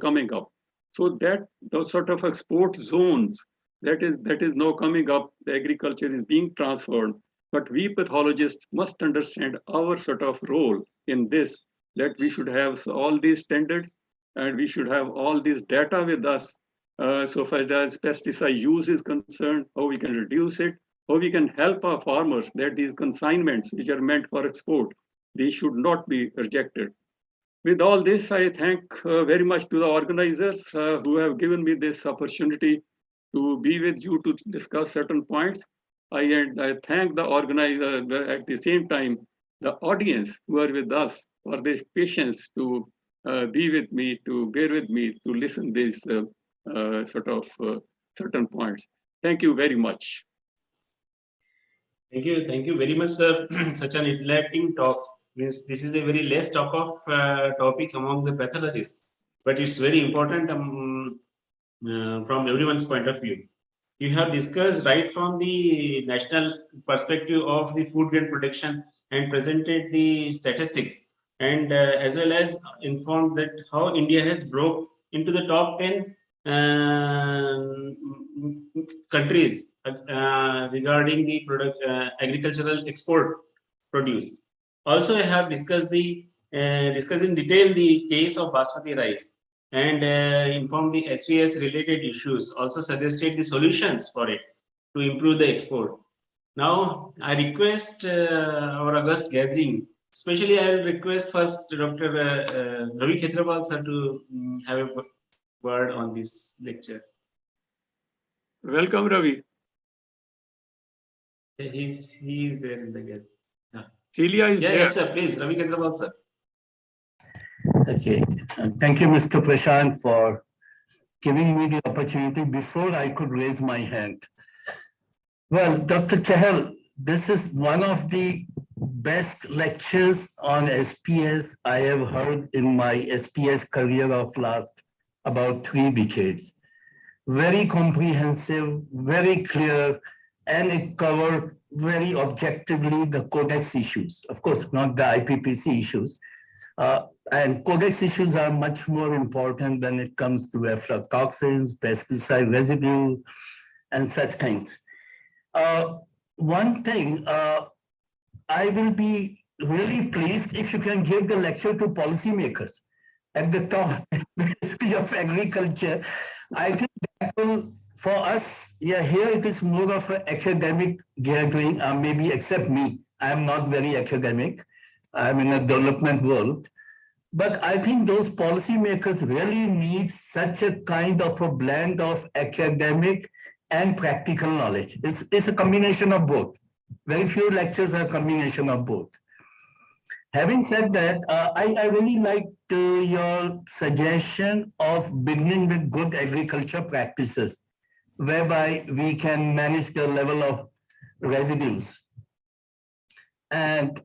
coming up. So that those sort of export zones that is now coming up. The agriculture is being transferred. But we pathologists must understand our sort of role in this, that we should have all these standards and we should have all this data with us. So far as pesticide use is concerned, how we can reduce it, how we can help our farmers, that these consignments which are meant for export, they should not be rejected. With all this, I thank very much to the organizers who have given me this opportunity to be with you to discuss certain points. I thank the organizer at the same time, the audience who are with us for their patience to be with me, to bear with me, to listen these sort of certain points. Thank you very much. Thank you very much, sir. Such an enlightening talk. Means this is a very less talk of topic among the pathologists, but it's very important from everyone's point of view. You have discussed right from the national perspective of the food grain production and presented the statistics, and as well as informed that how India has broke into the top 10 countries regarding the agricultural export produce. Also, I have discussed in detail the case of basmati rice and informed the SVS related issues, also suggested the solutions for it to improve the export. Now, I request our August gathering, especially I will request first Dr. Ravi Khetrapal sir to have a word on this lecture. Welcome, Ravi. He is there in the gathering. Celia is here. Yes, sir, please, Ravi Khetrapal sir. Okay, thank you, Mr. Prashant, for giving me the opportunity before I could raise my hand. Well, Dr. Chahal, this is one of the best lectures on SPS I have heard in my SPS career of last about 3 decades. Very comprehensive, very clear, and it covered very objectively the codex issues. Of course, not the IPPC issues. And codex issues are much more important when it comes to aflatoxins, pesticide residue, and such things. One thing, I will be really pleased if you can give the lecture to policymakers at the top Ministry of Agriculture. I think that will, for us, yeah, here it is more of an academic gathering, maybe except me. I am not very academic. I'm in a development world. But I think those policymakers really need such a kind of a blend of academic and practical knowledge. It's a combination of both. Very few lectures are a combination of both. Having said that, I really like your suggestion of beginning with good agriculture practices, whereby we can manage the level of residues. And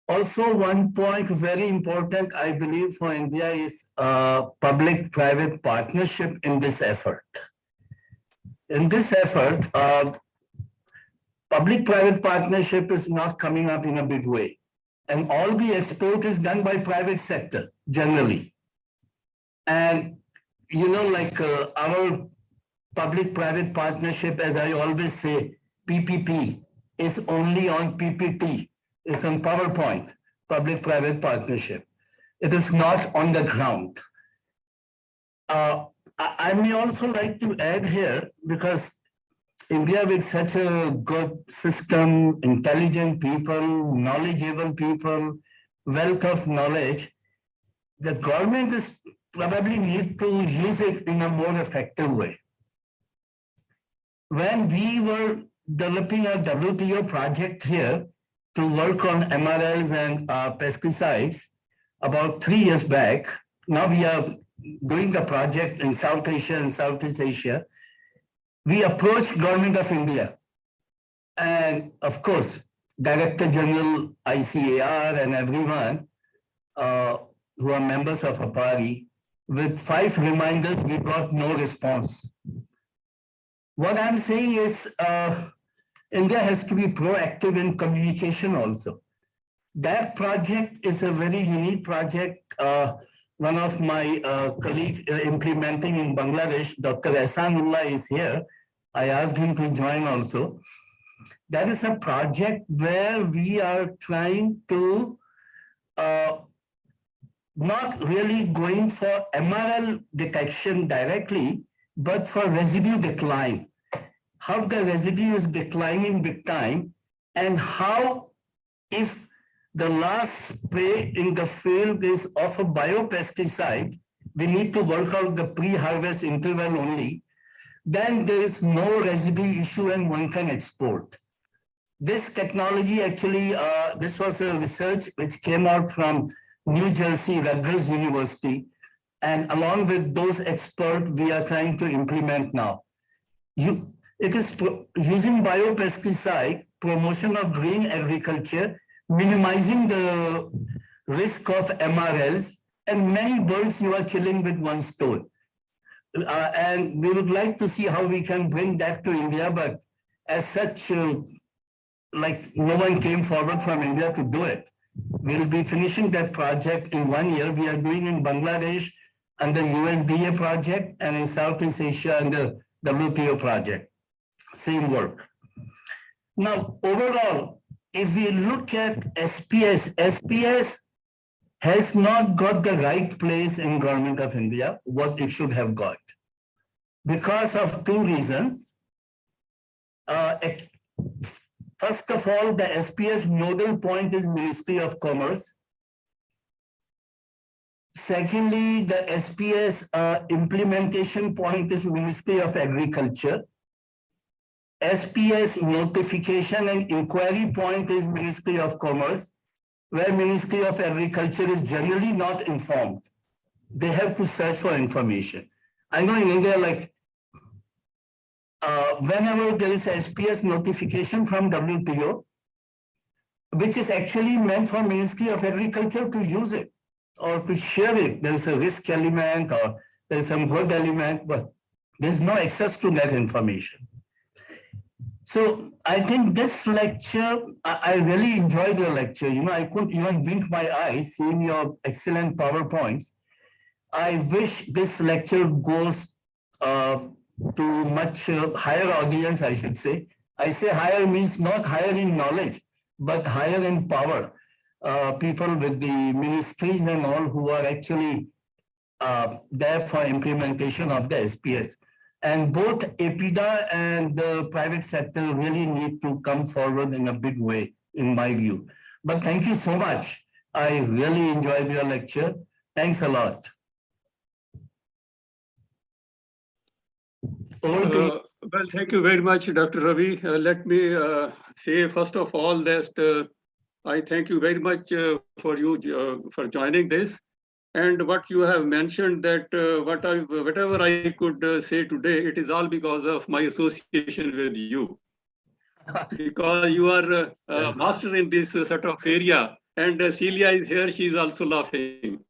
also one point very important, I believe, for India is public-private partnership in this effort. In this effort, public-private partnership is not coming up in a big way. And all the export is done by private sector, generally. And, you know, like our public-private partnership, as I always say, PPP, is only on PPT, it's on PowerPoint, public-private partnership. It is not on the ground. I may also like to add here, because India with such a good system, intelligent people, knowledgeable people, wealth of knowledge, the government is probably need to use it in a more effective way. When we were developing a WTO project here to work on MRLs and pesticides about 3 years back, now we are doing the project in South Asia and Southeast Asia. We approached Government of India and of course, Director General ICAR and everyone who are members of APARI, with 5 reminders, we got no response. What I'm saying is India has to be proactive in communication also. That project is a very unique project. One of my colleagues implementing in Bangladesh, Dr. Ehsanullah is here. I asked him to join also. That is a project where we are trying to not really going for MRL detection directly, but for residue decline. How the residue is declining with time, and how if the last spray in the field is of a biopesticide, we need to work out the pre-harvest interval only, then there is no residue issue and one can export. This technology actually, this was a research which came out from New Jersey, Rutgers University, and along with those experts, we are trying to implement now. It is using biopesticide, promotion of green agriculture, minimizing the risk of MRLs, and many birds you are killing with one stone. And we would like to see how we can bring that to India, but as such, like no one came forward from India to do it. We'll be finishing that project in 1 year. We are doing in Bangladesh under USDA project, and in Southeast Asia under WTO project. Same work. Now, overall, if we look at SPS, SPS has not got the right place in Government of India, what it should have got. Because of 2 reasons. First of all, the SPS nodal point is Ministry of Commerce. Secondly, the SPS implementation point is Ministry of Agriculture. SPS notification and inquiry point is Ministry of Commerce, where Ministry of Agriculture is generally not informed. They have to search for information. I know in India, like whenever there is a SPS notification from WTO, which is actually meant for Ministry of Agriculture to use it or to share it, there is a risk element or there is some good element, but there's no access to that information. So I think this lecture, I really enjoyed your lecture. You know, I couldn't even blink my eyes seeing your excellent PowerPoints. I wish this lecture goes to much higher audience, I should say. I say higher means not higher in knowledge, but higher in power. People with the ministries and all who are actually there for implementation of the SPS. And both APIDA and the private sector really need to come forward in a big way, in my view. But thank you so much I really enjoyed your lecture. Thanks a lot. Over to you. Well, thank you very much, Dr. Ravi. Let me say first of all that I thank you very much for joining this. And what you have mentioned that whatever I could say today, it is all because of my association with you. Because you are a master in this sort of area. And Celia is here, she is also laughing.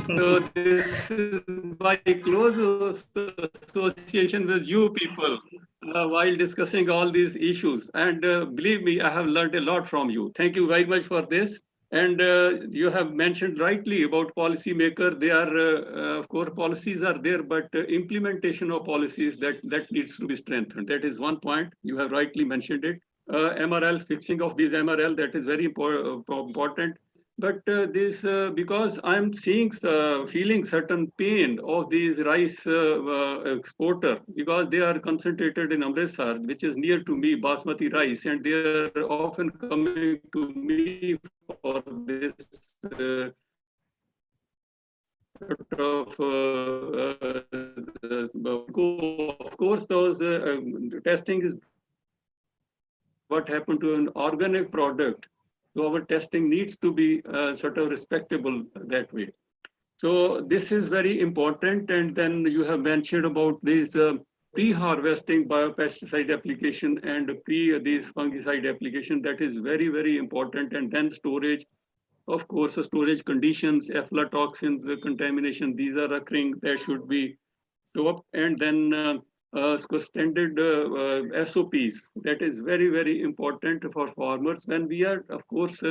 So this is my close association with you people while discussing all these issues. And believe me, I have learned a lot from you. Thank you very much for this. And you have mentioned rightly about policymaker. They are, of course, policies are there, but implementation of policies that needs to be strengthened. That is one point. You have rightly mentioned it. MRL, fixing of these MRL, that is very important. But because I'm feeling certain pain of these rice exporter, because they are concentrated in Amritsar, which is near to me, basmati rice, and they are often coming to me for this of course, those testing is what happened to an organic product. So our testing needs to be sort of respectable that way. So this is very important. And then you have mentioned about this pre-harvesting biopesticide application and this fungicide application. That is very, very important. And then storage, of course, storage conditions, aflatoxins, contamination, these are occurring. That should be stopped. And then standard SOPs. That is very, very important for farmers when we are, of course,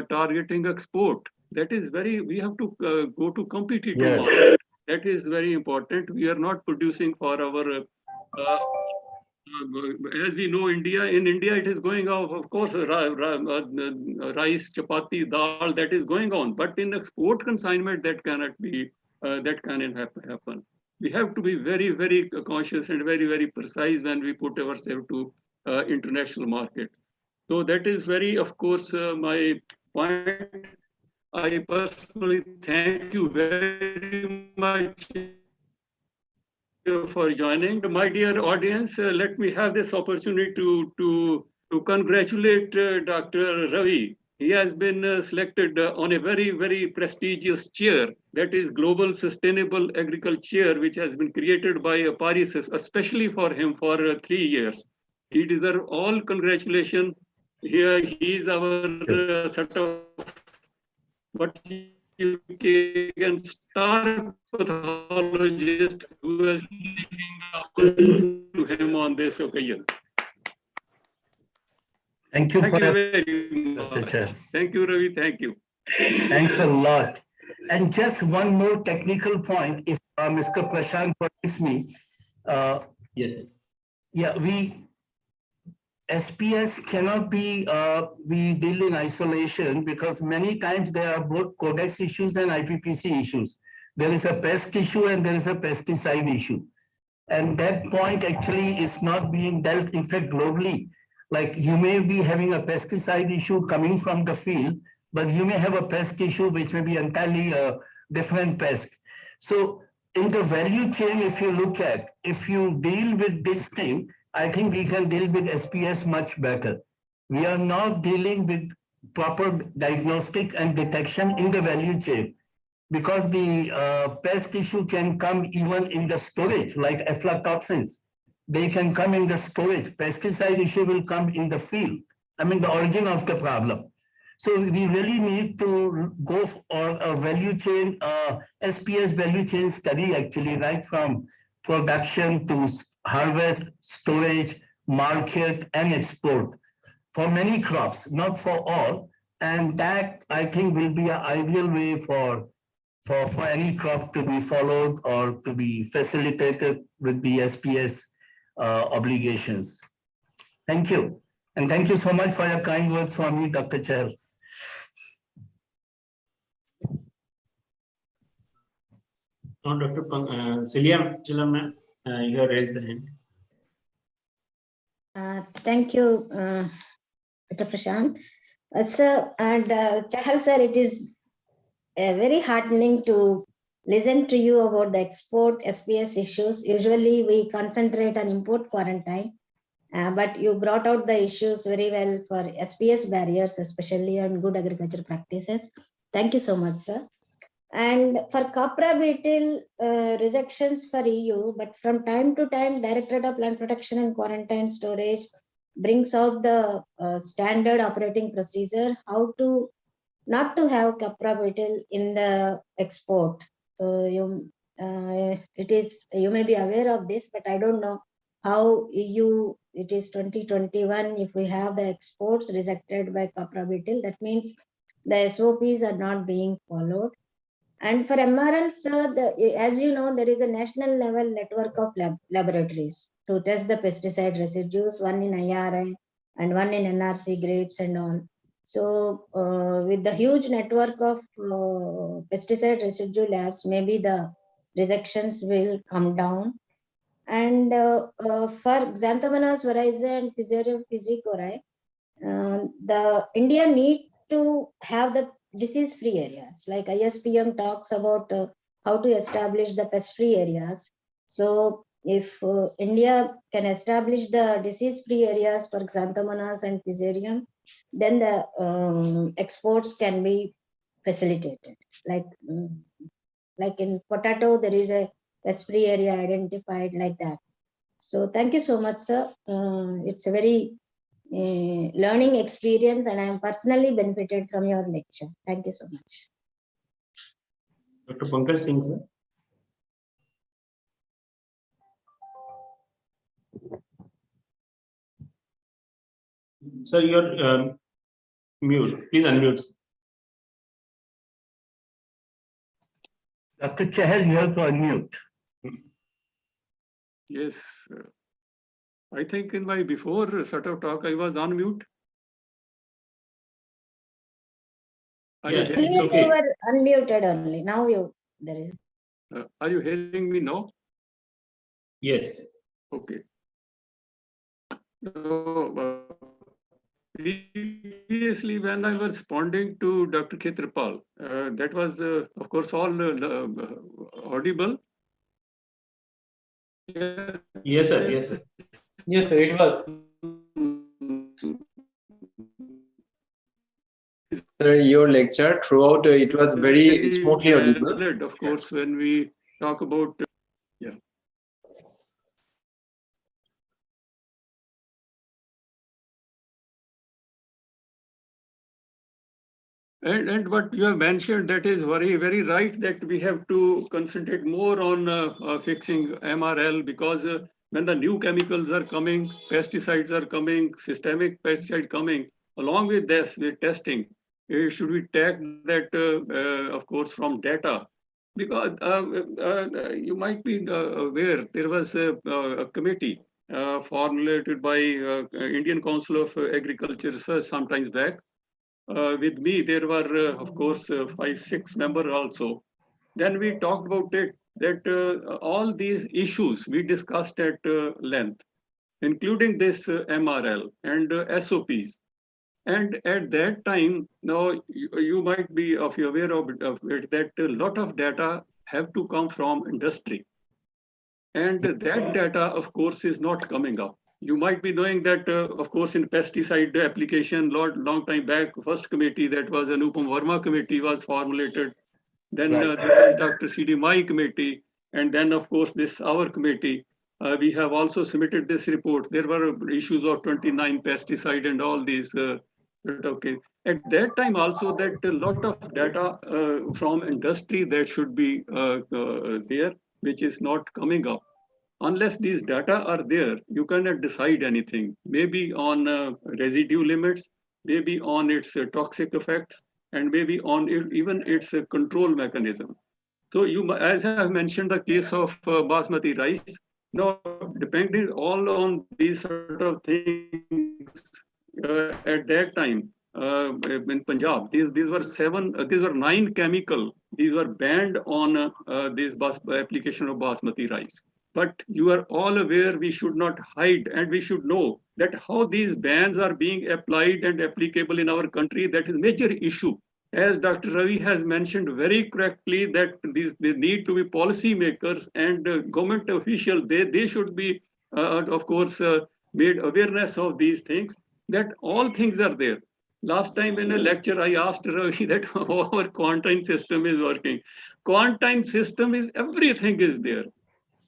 targeting export. That is we have to go to competitive market. That is very important. We are not producing for our, as we know, in India, it is going off, of course, rice, chapati, dal, that is going on. But in export consignment, that cannot happen. We have to be very, very cautious and very, very precise when we put ourselves to international market. So that is very, of course, my point. I personally thank you very much for joining. My dear audience, let me have this opportunity to congratulate Dr. Ravi. He has been selected on a very, very prestigious chair, that is Global Sustainable Agriculture, which has been created by Paris, especially for him for 3 years. He deserves all congratulations. Here he is our sort of what you can star pathologist who is looking to him on this occasion. Thank you very much. Thank you, Ravi. Thank you. Thanks a lot. And just one more technical point, if Mr. Prashant permits me. Yes, sir. Yeah, SPS cannot be deal in isolation because many times there are both codex issues and IPPC issues. There is a pest issue and there is a pesticide issue. And that point actually is not being dealt, in fact, globally. Like you may be having a pesticide issue coming from the field, but you may have a pest issue which may be entirely a different pest. So in the value chain, if you look at, if you deal with this thing, I think we can deal with SPS much better. We are not dealing with proper diagnostic and detection in the value chain because the pest issue can come even in the storage, like aflatoxins. They can come in the storage. Pesticide issue will come in the field. I mean, the origin of the problem. So we really need to go for a value chain, SPS value chain study actually, right from production to harvest, storage, market, and export for many crops, not for all. And that I think will be an ideal way for any crop to be followed or to be facilitated with the SPS obligations. Thank you. And thank you so much for your kind words for me, Dr. Chahal. Now, Dr. Celia, you have raised the hand. Thank you, Dr. Prashant. Sir, and Chahal sir, it is very heartening to listen to you about the export SPS issues. Usually we concentrate on import quarantine, but you brought out the issues very well for SPS barriers, especially on good agriculture practices. Thank you so much, sir. And for copra beetle rejections for EU, but from time to time, Directorate of Plant Protection and Quarantine Storage brings out the standard operating procedure, how to not to have copra beetle in the export. You may be aware of this, but I don't know how EU, it is 2021, if we have the exports rejected by copra beetle, that means the SOPs are not being followed. And for MRL, sir, as you know, there is a national level network of laboratories to test the pesticide residues, one in IRI and one in NRC grapes and all. So with the huge network of pesticide residue labs, maybe the rejections will come down. And for Xanthomonas varizae and Fusarium fusicori, the India need to have the disease-free areas. Like ISPM talks about how to establish the pest-free areas. So if India can establish the disease-free areas for Xanthomonas and Fusarium, then the exports can be facilitated. Like in potato, there is a pest-free area identified like that. So thank you so much, sir. It's a very learning experience, and I am personally benefited from your lecture. Thank you so much. Dr. Pankaj Singh, sir. Sir, you're mute. Please unmute. Dr. Chahal, you have to unmute. Yes. I think in my before sort of talk, I was on mute. Yeah, you it's You okay. were unmuted only. Now there is. Are you hearing me now? Yes. Okay. So, previously, when I was responding to Dr. Khetrapal, that was, of course, all audible. Yes, sir. Yes, sir. Yes, sir, it was. Sir, your lecture throughout, it was very smoothly audible. Valid, of course, when we talk about, yeah. And what you have mentioned, that is very, very right, that we have to concentrate more on fixing MRL, because when the new chemicals are coming, pesticides are coming, systemic pesticide coming, along with this, with testing, should we take that, of course, from data? Because you might be aware, there was a committee formulated by Indian Council of Agriculture Research sometimes back. With me, there were, of course, 5-6 members also. Then we talked about it, that all these issues we discussed at length, including this MRL and SOPs. And at that time, now you might be aware of it, that a lot of data have to come from industry. And that data, of course, is not coming up. You might be knowing that, of course, in pesticide application, long time back, first committee, that was Anupam Verma committee, was formulated. Then Right. there was Dr. C.D. Mai committee. And then, of course, this our committee. We have also submitted this report. There were issues of 29 pesticide and all these. Okay. At that time also, that a lot of data from industry that should be there, which is not coming up. Unless these data are there, you cannot decide anything. Maybe on residue limits, maybe on its toxic effects, and maybe on even its control mechanism. So you, as I have mentioned, the case of basmati rice. Now, depending all on these sort of things at that time in Punjab, these were 9 chemical. These were banned on this application of basmati rice. But you are all aware, we should not hide, and we should know that how these bans are being applied and applicable in our country, that is major issue. As Dr. Ravi has mentioned very correctly, that they need to be policy makers and government officials. They should be, of course, made awareness of these things, that all things are there. Last time in a lecture, I asked Ravi that how our quarantine system is working. Quarantine system is, everything is there.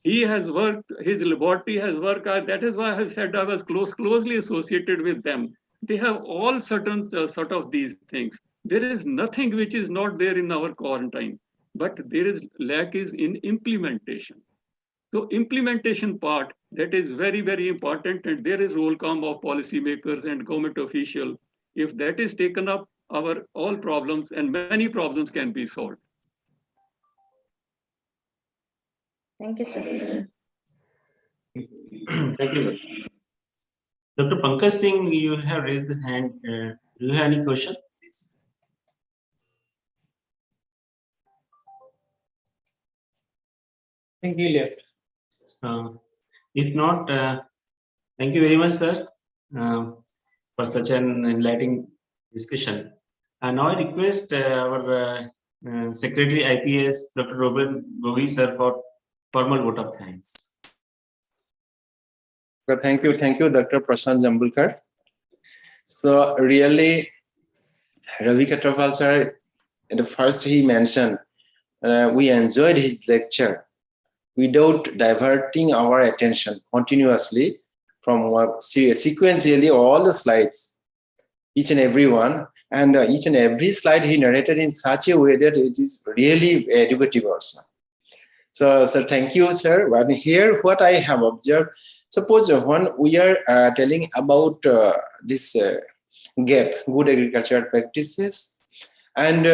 He has worked, his laboratory has worked. That is why I have said I was closely associated with them. They have all certain sort of these things. There is nothing which is not there in our quarantine, but there is lack is in implementation. So implementation part, that is very important, and there is role come of policymakers and government official. If that is taken up, our all problems and many problems can be solved. Thank you, sir. Thank you. Dr. Pankaj Singh, you have raised the hand. Do you have any question, please? I think he left. If not, thank you very much, sir, for such an enlightening discussion. And now I request our Secretary IPS, Dr. Robin Gogi, sir, for formal vote of thanks. Well, thank you, Dr. Prashant Jambulkar. So really, Ravi Khetrapal sir, at the first he mentioned, we enjoyed his lecture without diverting our attention continuously from sequentially all the slides, each and every one, and each and every slide he narrated in such a way that it is really educative also. So thank you, sir. But here, what I have observed, suppose when we are telling about this gap, good agricultural practices, and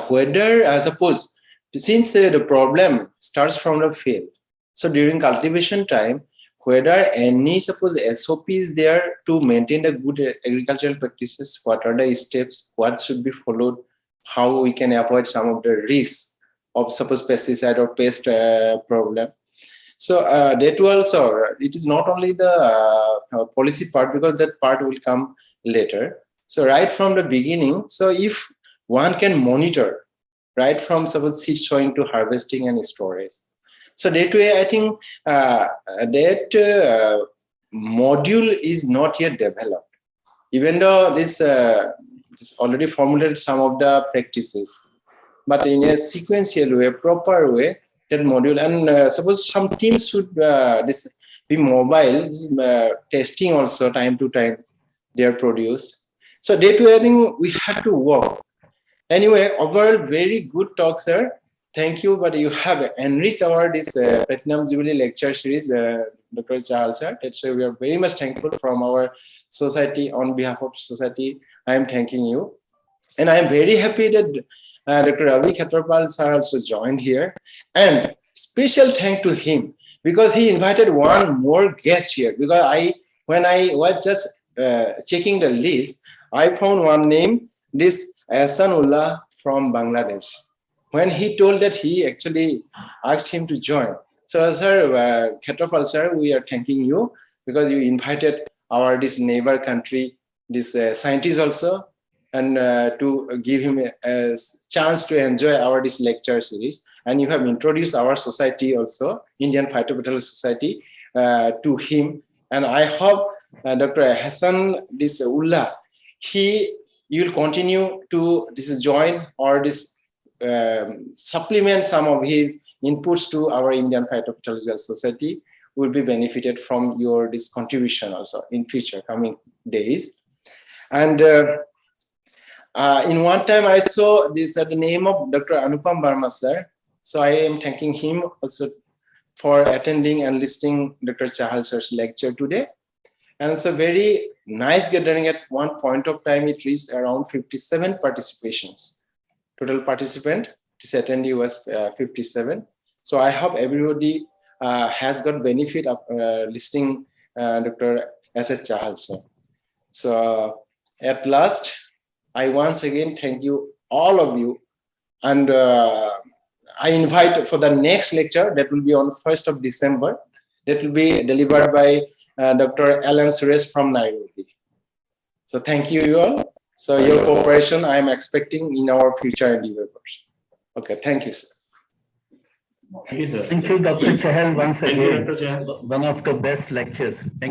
whether, suppose, since the problem starts from the field, so during cultivation time, whether any, suppose, SOP is there to maintain the good agricultural practices, what are the steps, what should be followed, how we can avoid some of the risks of, suppose, pesticide or pest problem. So that also, it is not only the policy part, because that part will come later. So right from the beginning, so if one can monitor right from, suppose, seed sowing to harvesting and storage. So that way, I think that module is not yet developed. Even though this already formulated some of the practices, but in a sequential way, proper way, that module, and suppose some teams should be mobile, testing also time to time their produce. So that way, I think we have to work. Anyway, overall, very good talk, sir. Thank you, but you have enriched our this Platinum Jubilee lecture series, Dr. Chahal, sir. That's why we are very much thankful from our society. On behalf of society, I am thanking you. And I am very happy that Dr. Ravi Khetrapal sir also joined here. And special thank to him, because he invited one more guest here. Because when I was just checking the list, I found one name, this Ahsanullah from Bangladesh. When he told that, he actually asked him to join. So, sir, Khetrapal sir, we are thanking you because you invited our this neighbor country, this scientist also, and to give him a chance to enjoy our this lecture series. And you have introduced our society also, Indian Phytopathology Society, to him. And I hope Dr. Hassan this Ullah, you will continue to join or supplement some of his inputs to our Indian Phytopathological Society. Will be benefited from your this contribution also in future coming days. And in one time I saw this at the name of Dr. Anupam Verma sir. So I am thanking him also for attending and listening Dr. Chahal sir's lecture today. And it's a very nice gathering. At one point of time, it reached around 57 participations. Total participant, this attendee was 57. So I hope everybody has got benefit of listening Dr. S.S. Chahal sir. So at last, I once again thank you, all of you. And I invite for the next lecture that will be on 1st of December. That will be delivered by Dr. Alan Suresh from Nairobi. So thank you all. So your cooperation I am expecting in our future endeavors. Okay, thank you, sir. Thank you, sir. Thank you, Dr. Chahal, once Thank you, again. Dr. Chahal. One of the best lectures. Thank